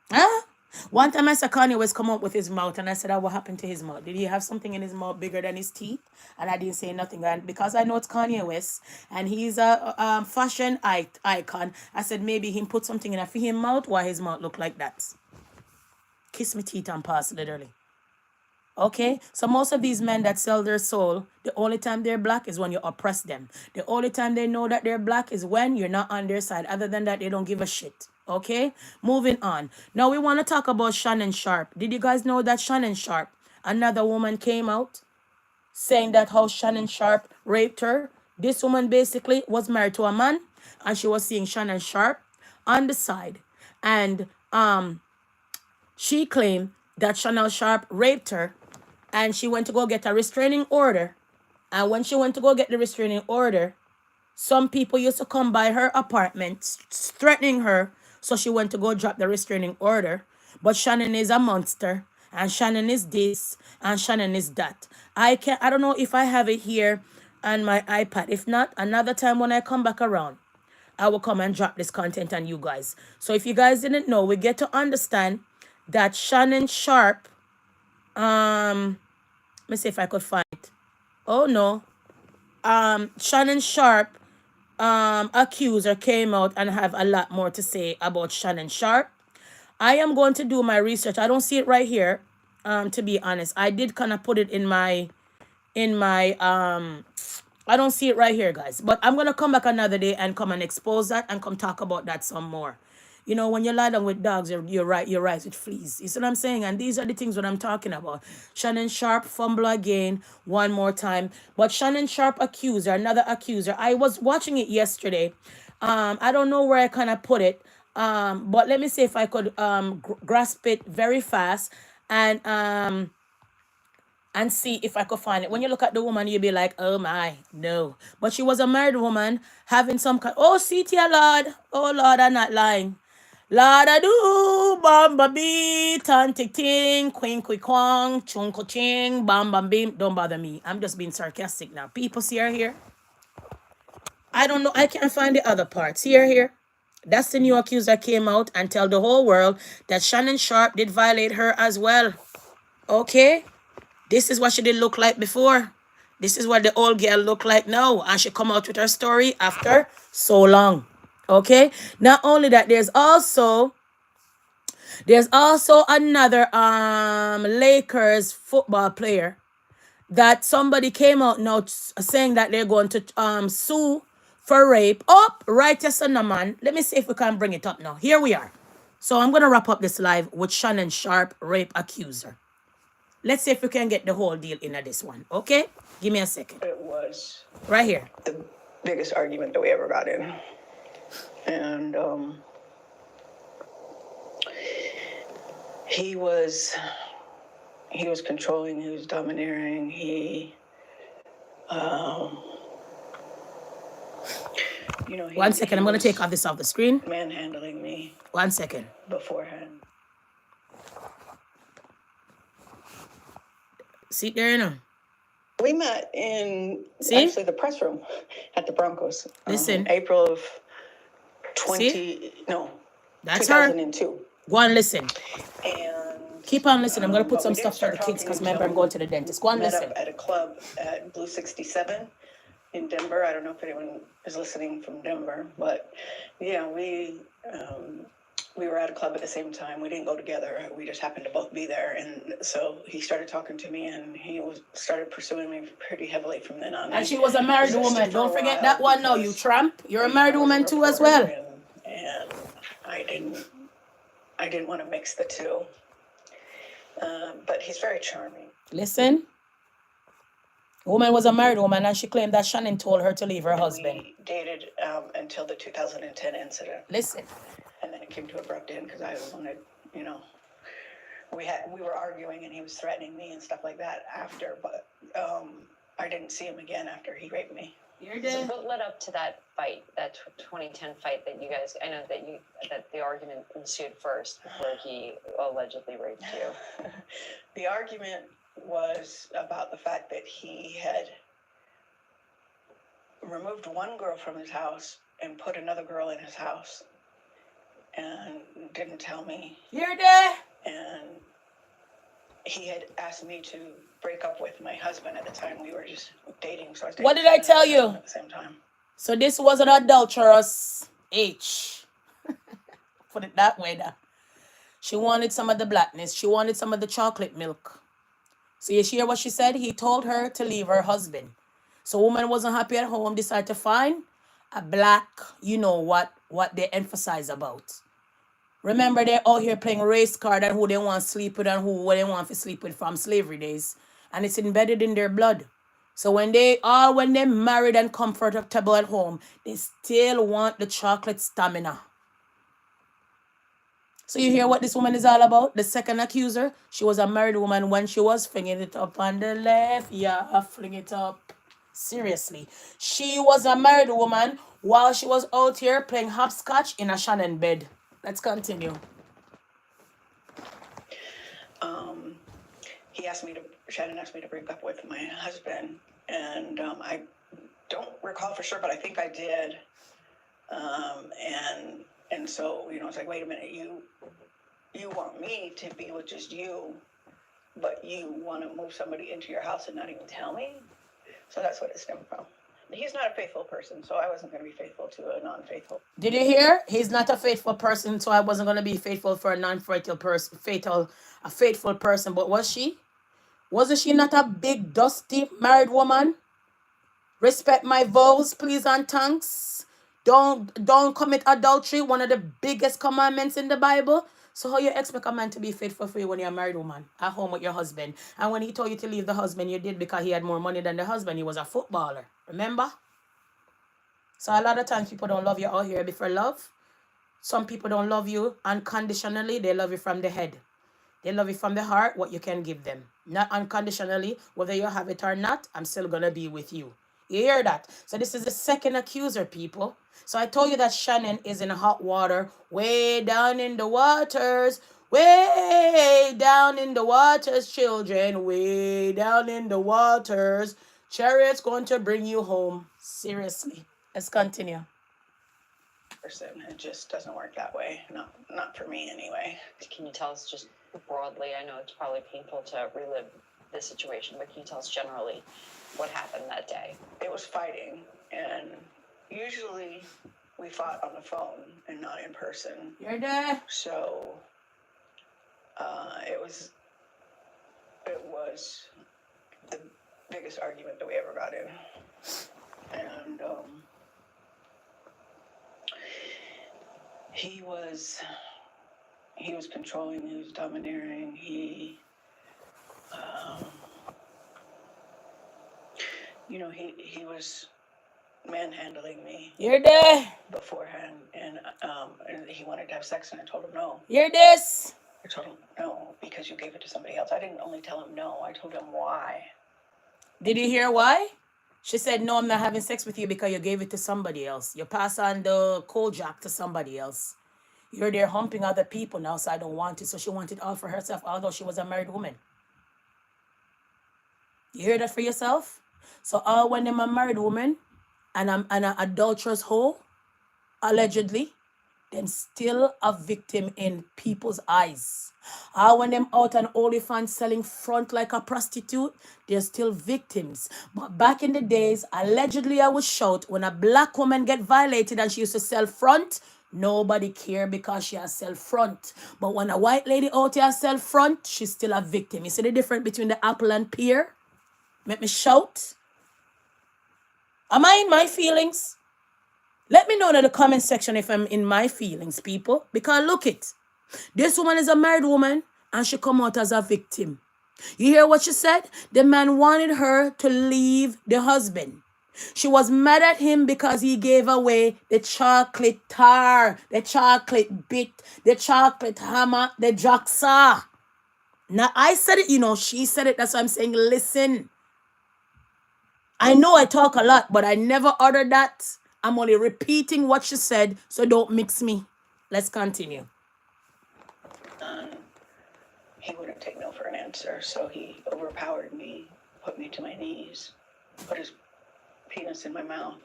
Huh? One time I saw Kanye West come up with his mouth and I said, what happened to his mouth? Did he have something in his mouth bigger than his teeth? And I didn't say nothing. And because I know it's Kanye West and he's a fashion icon, I said maybe he put something in his mouth. Why his mouth look like that? Kiss me teeth and pass, literally. Okay, so most of these men that sell their soul, the only time they're black is when you oppress them. The only time they know that they're black is when you're not on their side. Other than that, they don't give a shit. Okay, moving on. Now we want to talk about Shannon Sharp. Did you guys know that Shannon Sharp, another woman came out saying that how Shannon Sharp raped her? This woman basically was married to a man and she was seeing Shannon Sharp on the side. And she claimed that Shannon Sharp raped her. And she went to go get a restraining order. And when she went to go get the restraining order, some people used to come by her apartment threatening her. So she went to go drop the restraining order. But Shannon is a monster. And Shannon is this. And Shannon is that. I don't know if I have it here on my iPad. If not, another time when I come back around, I will come and drop this content on you guys. So if you guys didn't know, we get to understand that Shannon Sharp, let me see if I could find it. Oh no. Shannon Sharp accuser came out and have a lot more to say about Shannon Sharp. I am going to do my research. I don't see it right here. To be honest, I did kind of put it in my I don't see it right here, guys. But I'm gonna come back another day and come and expose that and come talk about that some more. You know, when you lie down with dogs, you're right with fleas. You see what I'm saying? And these are the things that I'm talking about. Shannon Sharp fumble again one more time. But Shannon Sharp accuser, another accuser. I was watching it yesterday. I don't know where I kind of put it. But let me see if I could grasp it very fast and see if I could find it. When you look at the woman, you'll be like, oh my, no. But she was a married woman having some kind. Oh, see, dear Lord. Oh, Lord, I'm not lying. Lord, I do, bamba beat, tantic ting, queen quang, chunko ching, bam bam beam. Don't bother me. I'm just being sarcastic now. People see her here. I don't know. I can't find the other part. See her here. That's the new accuser came out and tell the whole world that Shannon Sharp did violate her as well. Okay. This is what she did look like before. This is what the old girl look like now. And she come out with her story after so long. Okay? Not only that, there's also another Lakers football player that somebody came out now saying that they're going to sue for rape. Oh, right, yes, no, man. Let me see if we can bring it up now. Here we are. So I'm going to wrap up this live with Shannon Sharp, rape accuser. Let's see if we can get the whole deal into this one. Okay? Give me a second. It was Right here. the biggest argument that we ever got in. And he was controlling, he was domineering, he One second, I'm going to take off this off the screen. manhandling me 1 second. beforehand. See there, you know. We met in See? actually the press room at the Broncos. Listen. April of See? That's her. 2002. Go on, listen. And Keep on listening. I'm going to put but some we didn't stuff for the start kids because talking remember I'm until going to the dentist. Go on, met listen. up at a club at Blue 67 in Denver. I don't know if anyone is listening from Denver, but yeah, we were at a club at the same time. We didn't go together. We just happened to both be there, and so he started talking to me, and he started pursuing me pretty heavily from then on. And she was a married resisted woman. for Don't a forget while that one now, you because, tramp. You're a you know, married I was a woman too as well. reporter, and I didn't want to mix the two. But he's very charming. Listen. The woman was a married woman and she claimed that Shannon told her to leave her husband. We dated until the 2010 incident. Listen. And then it came to an abrupt end because I wanted, we were arguing and he was threatening me and stuff like that after, but I didn't see him again after he raped me. So what led up to that fight, that 2010 fight that you guys, I know that the argument ensued first before he allegedly raped you? The argument was about the fact that he had removed one girl from his house and put another girl in his house and didn't tell me. You're there. And he had asked me to break up with my husband at the time. We were just dating. So I was dating What did I tell you? at the same time. So this was an adulterous H. Put it that way now. She wanted some of the blackness. She wanted some of the chocolate milk. So you hear what she said? He told her to leave her husband. So woman wasn't happy at home, decided to find a black, what they emphasize about. Remember, they're out here playing race card and who they want to sleep with and who they want to sleep with from slavery days. And it's embedded in their blood. So when they're married and comfortable at home, they still want the chocolate stamina. So you hear what this woman is all about? The second accuser, she was a married woman when she was flinging it up on the left. Yeah, fling it up. Seriously. She was a married woman while she was out here playing hopscotch in a Shannon bed. Let's continue. Shannon asked me to break up with my husband, and I don't recall for sure, but I think I did. And so, it's like, wait a minute, you want me to be with just you, but you want to move somebody into your house and not even tell me? So that's what it stemmed from. He's not a faithful person, so I wasn't going to be faithful to a non-faithful. Did you hear? He's not a faithful person, so I wasn't going to be faithful for a non-faithful person, a faithful person. But was she? Wasn't she not a big, dusty, married woman? Respect my vows, please and thanks. Don't commit adultery, one of the biggest commandments in the Bible. So how you expect a man to be faithful for you when you're a married woman at home with your husband? And when he told you to leave the husband, you did because he had more money than the husband. He was a footballer. Remember? So a lot of times people don't love you out here before love. Some people don't love you unconditionally. They love you from the head. They love you from the heart, what you can give them. Not unconditionally, whether you have it or not, I'm still going to be with you. You hear that? So this is the second accuser, people. So I told you that Shannon is in hot water, way down in the waters, way down in the waters, children, way down in the waters. Chariot's going to bring you home. Seriously. Let's continue. It just doesn't work that way. Not for me anyway. Can you tell us just broadly? I know it's probably painful to relive this situation, but can you tell us generally what happened that day? It was fighting, and usually we fought on the phone and not in person. You're there. So it was the biggest argument that we ever got in, and he was controlling, he was domineering, he was manhandling me You're there. beforehand, and he wanted to have sex, and I told him no. You're this. I told him no because you gave it to somebody else. I didn't only tell him no, I told him why. Did you hear why? She said, no, I'm not having sex with you because you gave it to somebody else. You pass on the Kojak to somebody else. You're there humping other people now, so I don't want it. So she wanted all for herself, although she was a married woman. You hear that for yourself? So all when I'm a married woman and I'm an adulterous hoe, allegedly, them still a victim in people's eyes. When them out on OnlyFans selling front like a prostitute, they're still victims. But back in the days, allegedly I was shout when a black woman get violated and she used to sell front, nobody care because she has sell front. But when a white lady out here sell front, she's still a victim. You see the difference between the apple and pear? Make me shout. Am I in my feelings? Let me know in the comment section if I'm in my feelings, people. Because look it. This woman is a married woman and she come out as a victim. You hear what she said? The man wanted her to leave the husband. She was mad at him because he gave away the chocolate tar, the chocolate bit, the chocolate hammer, the jacksaw. Now, I said it, she said it. That's why I'm saying, listen. I know I talk a lot, but I never uttered that. I'm only repeating what she said, so don't mix me. Let's continue. He wouldn't take no for an answer, so he overpowered me, put me to my knees, put his penis in my mouth,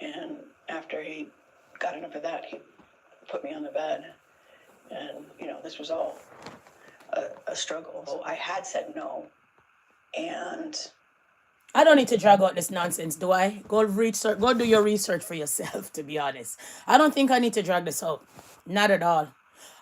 and after he got enough of that, he put me on the bed, and, this was all a struggle. So I had said no, and I don't need to drag out this nonsense, do I? Go do your research for yourself, to be honest. I don't think I need to drag this out. Not at all.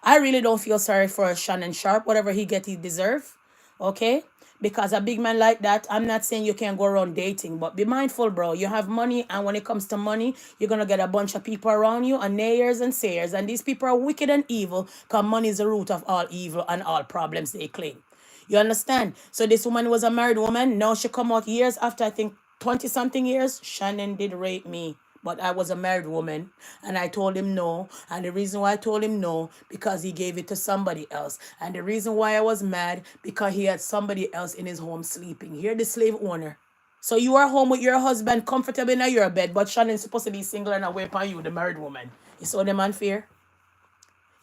I really don't feel sorry for Shannon Sharp. Whatever he deserve. Okay? Because a big man like that, I'm not saying you can't go around dating, but be mindful, bro. You have money, and when it comes to money, you're going to get a bunch of people around you, and nayers and sayers, and these people are wicked and evil, because money is the root of all evil and all problems they claim. You understand? So this woman was a married woman. Now she come out years after, I think, 20-something years. Shannon did rape me. But I was a married woman. And I told him no. And the reason why I told him no, because he gave it to somebody else. And the reason why I was mad, because he had somebody else in his home sleeping. You're the slave owner. So you are home with your husband, comfortable in your bed. But Shannon's supposed to be single and away upon you, the married woman. You saw them unfair?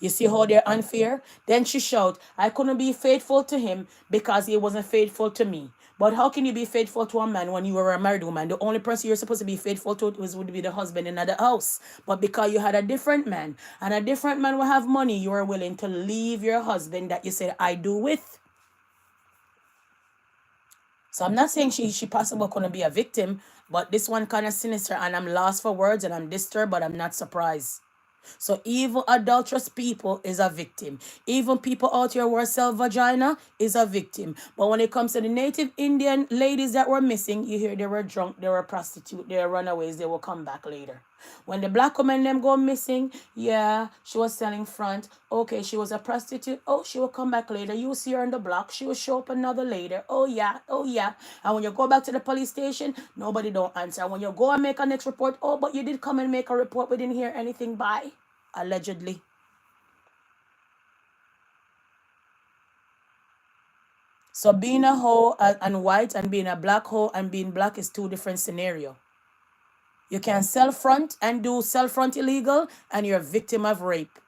You see how they're unfair? Then she shout, I couldn't be faithful to him because he wasn't faithful to me. But how can you be faithful to a man when you were a married woman? The only person you're supposed to be faithful to would be the husband in the house. But because you had a different man, and a different man will have money, you are willing to leave your husband that you said, I do with. So I'm not saying she possibly couldn't be a victim, but this one kind of sinister, and I'm lost for words, and I'm disturbed, but I'm not surprised. So evil adulterous people is a victim. Even people out here who sell vagina is a victim. But when it comes to the native Indian ladies that were missing, you hear they were drunk, they were prostitute, they were runaways, they will come back later. When the black woman them go missing, yeah, she was selling front. Okay, she was a prostitute. Oh, she will come back later. You will see her on the block. She will show up another later. Oh yeah, oh yeah. And when you go back to the police station, nobody don't answer. And when you go and make a next report, oh, but you did come and make a report. We didn't hear anything by. Allegedly. So being a hoe and white and being a black hoe and being black is two different scenarios. You can sell front and do sell front illegal and you're a victim of rape.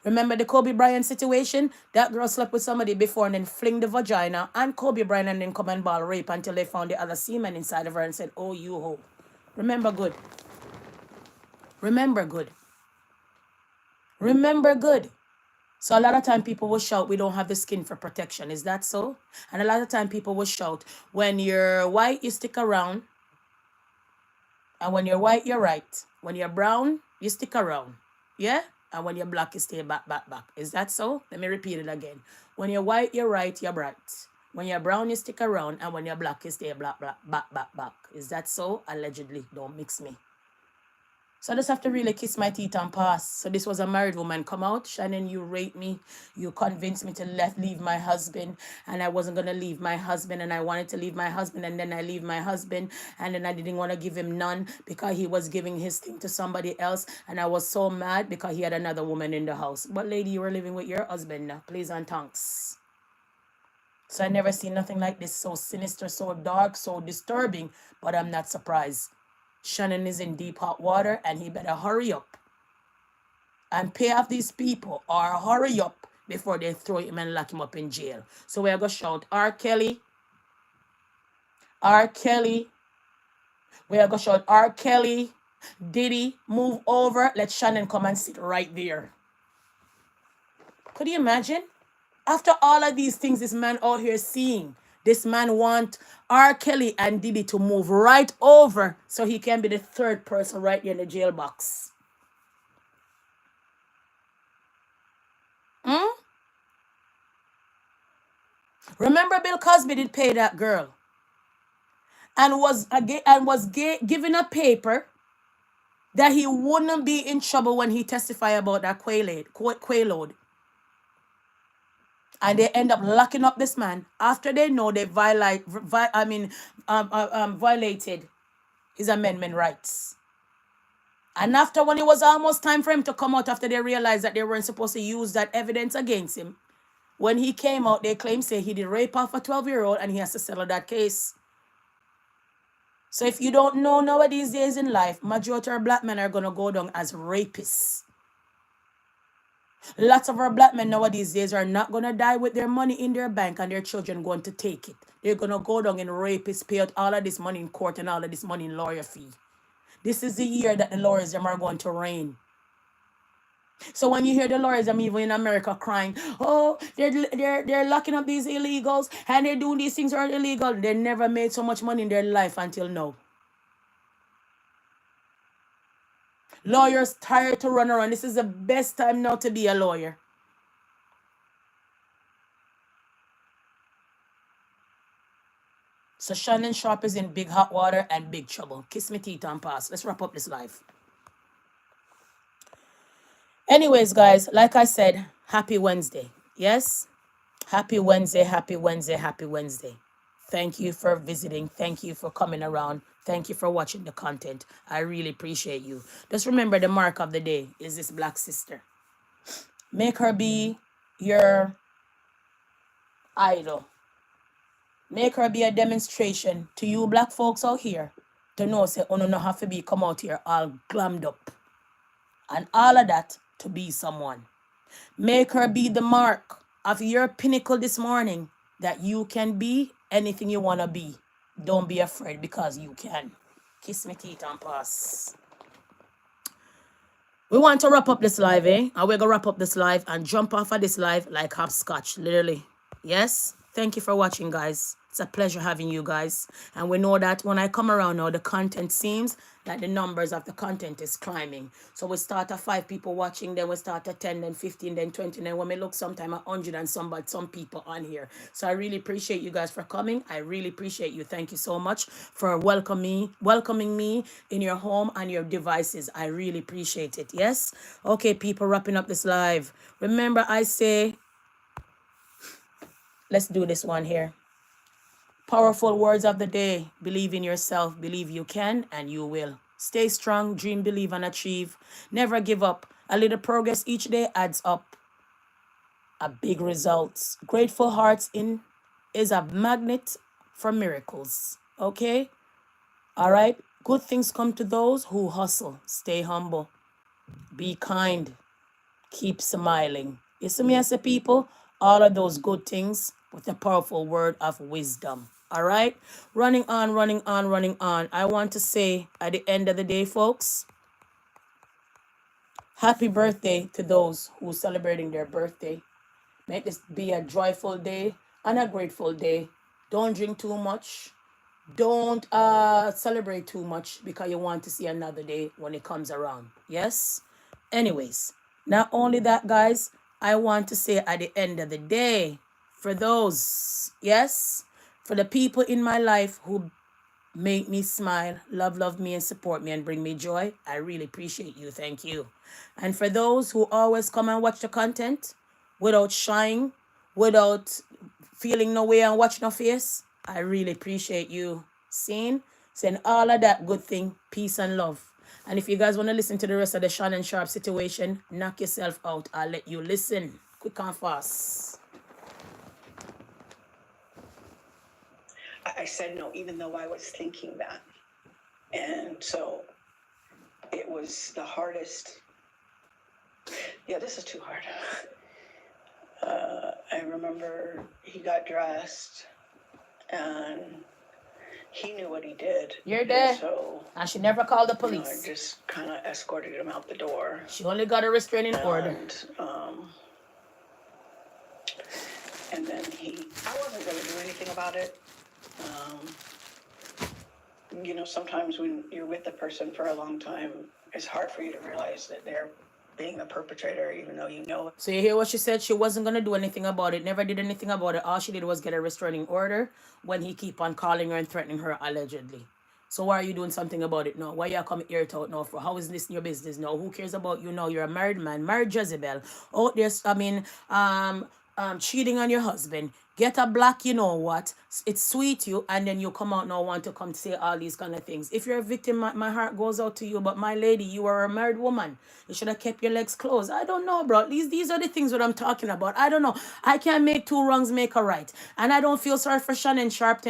Remember the Kobe Bryant situation? That girl slept with somebody before and then fling the vagina and Kobe Bryant and then come and ball rape until they found the other semen inside of her and said, oh, you hoe. Remember good. Remember good. Remember good. So a lot of time people will shout, we don't have the skin for protection. Is that so? And a lot of time people will shout, when you're white, you stick around. And when you're white, you're right. When you're brown, you stick around. Yeah? And when you're black, you stay back, back, back. Is that so? Let me repeat it again. When you're white, you're right, you're bright. When you're brown, you stick around. And when you're black, you stay black, black, back, back, back. Is that so? Allegedly. Don't mix me. So I just have to really kiss my teeth and pass. So this was a married woman. Come out, Shannon, you raped me. You convinced me to leave my husband. And I wasn't going to leave my husband. And I wanted to leave my husband. And then I leave my husband. And then I didn't want to give him none because he was giving his thing to somebody else. And I was so mad because he had another woman in the house. But lady, you were living with your husband now. Please and thanks. So I never seen nothing like this. So sinister, so dark, so disturbing. But I'm not surprised. Shannon is in deep hot water and he better hurry up and pay off these people or hurry up before they throw him and lock him up in jail. So we're going to shout, R. Kelly, R. Kelly. We're going to shout, R. Kelly, Diddy, move over. Let Shannon come and sit right there. Could you imagine? After all of these things this man out here seeing, this man want R. Kelly and Diddy to move right over so he can be the third person right here in the jail box. Remember Bill Cosby did pay that girl and was given a paper that he wouldn't be in trouble when he testified about that Quaalude. And they end up locking up this man after they know they violated his amendment rights. And after when it was almost time for him to come out, after they realized that they weren't supposed to use that evidence against him, when he came out, they claim say he did rape off a 12-year-old and he has to settle that case. So if you don't know nowadays days in life, majority of black men are going to go down as rapists. Lots of our black men nowadays days are not going to die with their money in their bank and their children going to take it. They're going to go down in rapists, pay out all of this money in court and all of this money in lawyer fee. This is the year that the lawyers are going to reign. So when you hear the lawyers, even in America crying, oh, they're locking up these illegals and they're doing these things are illegal. They never made so much money in their life until now. Lawyers tired to run around. This is the best time now to be a lawyer. So Shannon Sharp is in big hot water and big trouble. Kiss me teeth and pass. Let's wrap up this live. Anyways, guys, like I said, happy Wednesday. Yes? Happy Wednesday, happy Wednesday, happy Wednesday. Thank you for visiting. Thank you for coming around. Thank you for watching the content. I really appreciate you. Just remember the mark of the day is this black sister. Make her be your idol. Make her be a demonstration to you black folks out here to know say oh no have to be come out here all glammed up. And all of that to be someone. Make her be the mark of your pinnacle this morning that you can be anything you want to be. Don't be afraid because you can. Kiss me teeth and pass. We want to wrap up this live, eh? And we're going to wrap up this live and jump off of this live like hopscotch, literally. Yes? Thank you for watching, guys. It's a pleasure having you guys. And we know that when I come around now, the content seems that the numbers of the content is climbing. So we start at 5 people watching, then we start at 10, then 15, then 20. Then when we look sometime at 100 and some people on here. So I really appreciate you guys for coming. I really appreciate you. Thank you so much for welcoming me in your home and your devices. I really appreciate it. Yes? Okay, people, wrapping up this live. Remember, I say, let's do this one here. Powerful words of the day. Believe in yourself. Believe you can and you will. Stay strong. Dream, believe, and achieve. Never give up. A little progress each day adds up a big results. Grateful hearts is a magnet for miracles. Okay? All right? Good things come to those who hustle. Stay humble. Be kind. Keep smiling. You see me as a people? All of those good things with a powerful word of wisdom. All right? Running on, running on, running on. I want to say at the end of the day, folks, Happy birthday to those who celebrating their birthday. Make this be a joyful day and a grateful day. Don't drink too much. Don't celebrate too much because you want to see another day when it comes around. Yes? Anyways, not only that, guys, I want to say at the end of the day, for those, yes, for the people in my life who make me smile, love me, and support me and bring me joy, I really appreciate you. Thank you. And for those who always come and watch the content without shying, without feeling no way and watch no face, I really appreciate you. Seeing, saying all of that good thing, peace and love. And if you guys want to listen to the rest of the Shannon Sharp situation, knock yourself out. I'll let you listen. Quick and fast. I said no, even though I was thinking that. And so it was the hardest. Yeah, this is too hard. I remember he got dressed and he knew what he did. You're there. So, And she never called the I police. just kind of escorted him out the door. She only got a restraining order. And then I wasn't going to do anything about it. Sometimes when you're with a person for a long time, it's hard for you to realize that they're being the perpetrator, even though you know it. So you hear what she said? She wasn't going to do anything about it. Never did anything about it. All she did was get a restraining order when he keep on calling her and threatening her allegedly. So why are you doing something about it now? Why you come here it out now for? How is this your business now? Who cares about you now? You're a married man, married Jezebel. Out there, cheating on your husband. Get a black, you know what? It's sweet you, and then you come out now want to come say all these kind of things. If you're a victim, my heart goes out to you. But my lady, you are a married woman. You should have kept your legs closed. I don't know, bro. These are the things that I'm talking about. I don't know. I can't make two wrongs make a right. And I don't feel sorry for Shannon Sharp,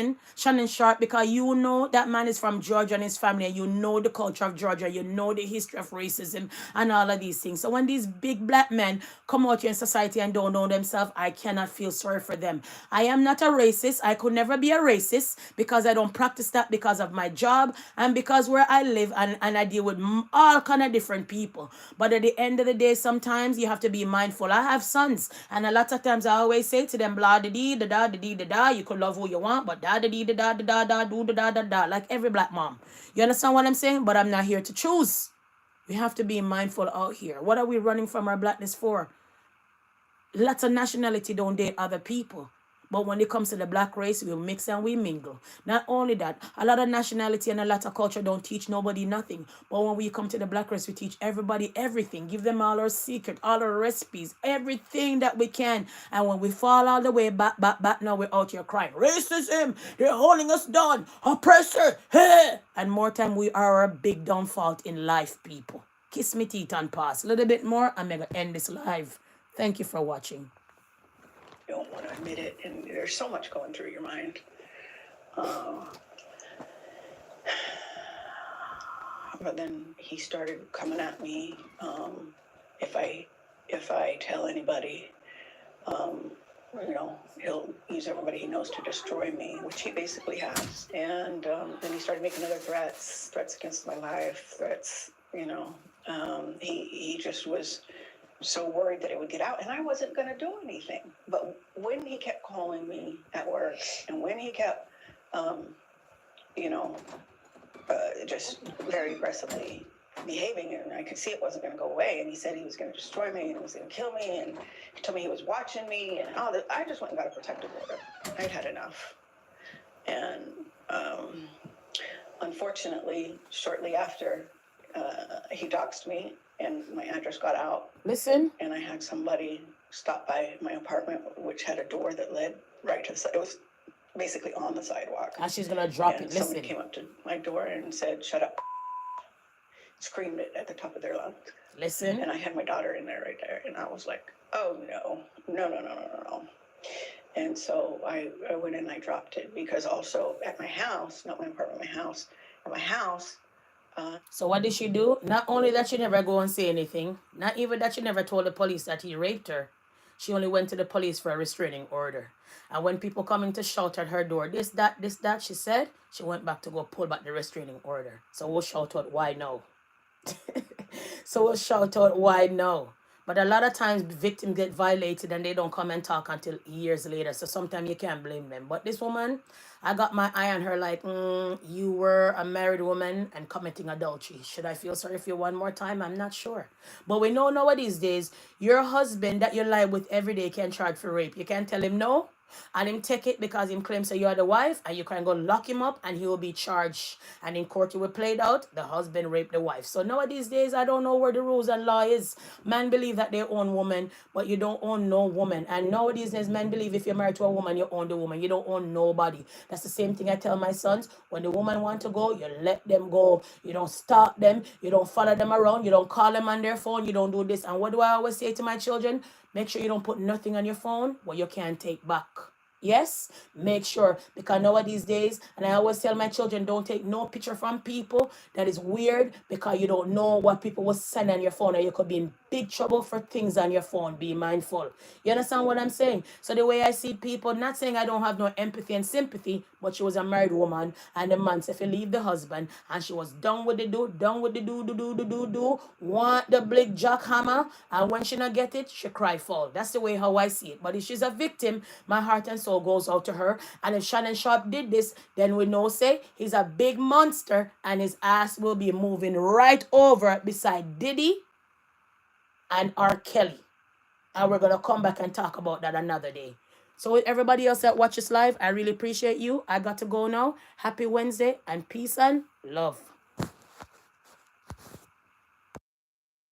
because you know that man is from Georgia and his family, and you know the culture of Georgia, you know the history of racism and all of these things. So when these big black men come out here in society and don't know themselves, I cannot feel sorry for them. I am not a racist. I could never be a racist because I don't practice that because of my job and because where I live and I deal with all kind of different people. But at the end of the day, sometimes you have to be mindful. I have sons, and a lot of times I always say to them, blah da dee da da da dee da da. You could love who you want, but da da dee da da da da da do da da da da, like every black mom. You understand what I'm saying? But I'm not here to choose. We have to be mindful out here. What are we running from our blackness for? Lots of nationality don't date other people. But when it comes to the black race, we mix and we mingle. Not only that, a lot of nationality and a lot of culture don't teach nobody nothing. But when we come to the black race, we teach everybody everything. Give them all our secret, all our recipes, everything that we can. And when we fall all the way back, now we're out here crying, racism, they're holding us down, oppressor, hey! And more time, we are a big downfall in life, people. Kiss me teeth and pass. A little bit more, I'm going to end this live. Thank you for watching. Don't want to admit it, and there's so much going through your mind. But then he started coming at me. If I tell anybody, he'll use everybody he knows to destroy me, which he basically has. And then he started making other threats against my life, threats. He just was so worried that it would get out, and I wasn't going to do anything. But when he kept calling me at work, and when he kept, just very aggressively behaving, and I could see it wasn't going to go away, and he said he was going to destroy me, and he was going to kill me, and he told me he was watching me, and all that. I just went and got a protective order. I'd had enough. And unfortunately, shortly after, he doxed me, and my address got out. Listen. And I had somebody stop by my apartment, which had a door that led right to the side. It was basically on the sidewalk. And she's going to drop and it. Listen. Somebody came up to my door and said, "Shut up." Screamed it at the top of their lungs. Listen. And I had my daughter in there right there. And I was like, oh, no. And so I went and I dropped it, because also at my house, not my apartment, my house, at my house. So what did she do? Not only that she never go and say anything, not even that she never told the police that he raped her. She only went to the police for a restraining order. And when people coming to shout at her door, this, that, she said, she went back to go pull back the restraining order. So we'll shout out, why now? So we'll shout out why no. But a lot of times victims get violated and they don't come and talk until years later. So sometimes you can't blame them. But this woman, I got my eye on her like, you were a married woman and committing adultery. Should I feel sorry for you one more time? I'm not sure. But we know nowadays days, your husband that you lie with every day can charge for rape. You can't tell him no. And him take it because him claims that you are the wife and you can go lock him up and he will be charged. And in court it will play it out, the husband raped the wife. So nowadays days, I don't know where the rules and law is. Men believe that they own woman, but you don't own no woman. And nowadays days, men believe if you're married to a woman, you own the woman. You don't own nobody. That's the same thing I tell my sons. When the woman want to go, you let them go. You don't stop them. You don't follow them around. You don't call them on their phone. You don't do this. And what do I always say to my children? Make sure you don't put nothing on your phone what you can't take back. Yes, make sure, because nowadays days, and I always tell my children, don't take no picture from people that is weird, because you don't know what people will send on your phone, or you could be in big trouble for things on your phone. Be mindful. You understand what I'm saying? So the way I see people, not saying I don't have no empathy and sympathy, but she was a married woman, and the man said if you leave the husband, and she was done with the do, want the big jackhammer, and when she not get it, she cry fall. That's the way how I see it. But if she's a victim, my heart and soul goes out to her. And if Shannon Sharp did this, then we know say he's a big monster, and his ass will be moving right over beside Diddy and R. Kelly. And we're gonna come back and talk about that another day. So with everybody else that watches live, I really appreciate you. I got to go now. Happy Wednesday and peace and love.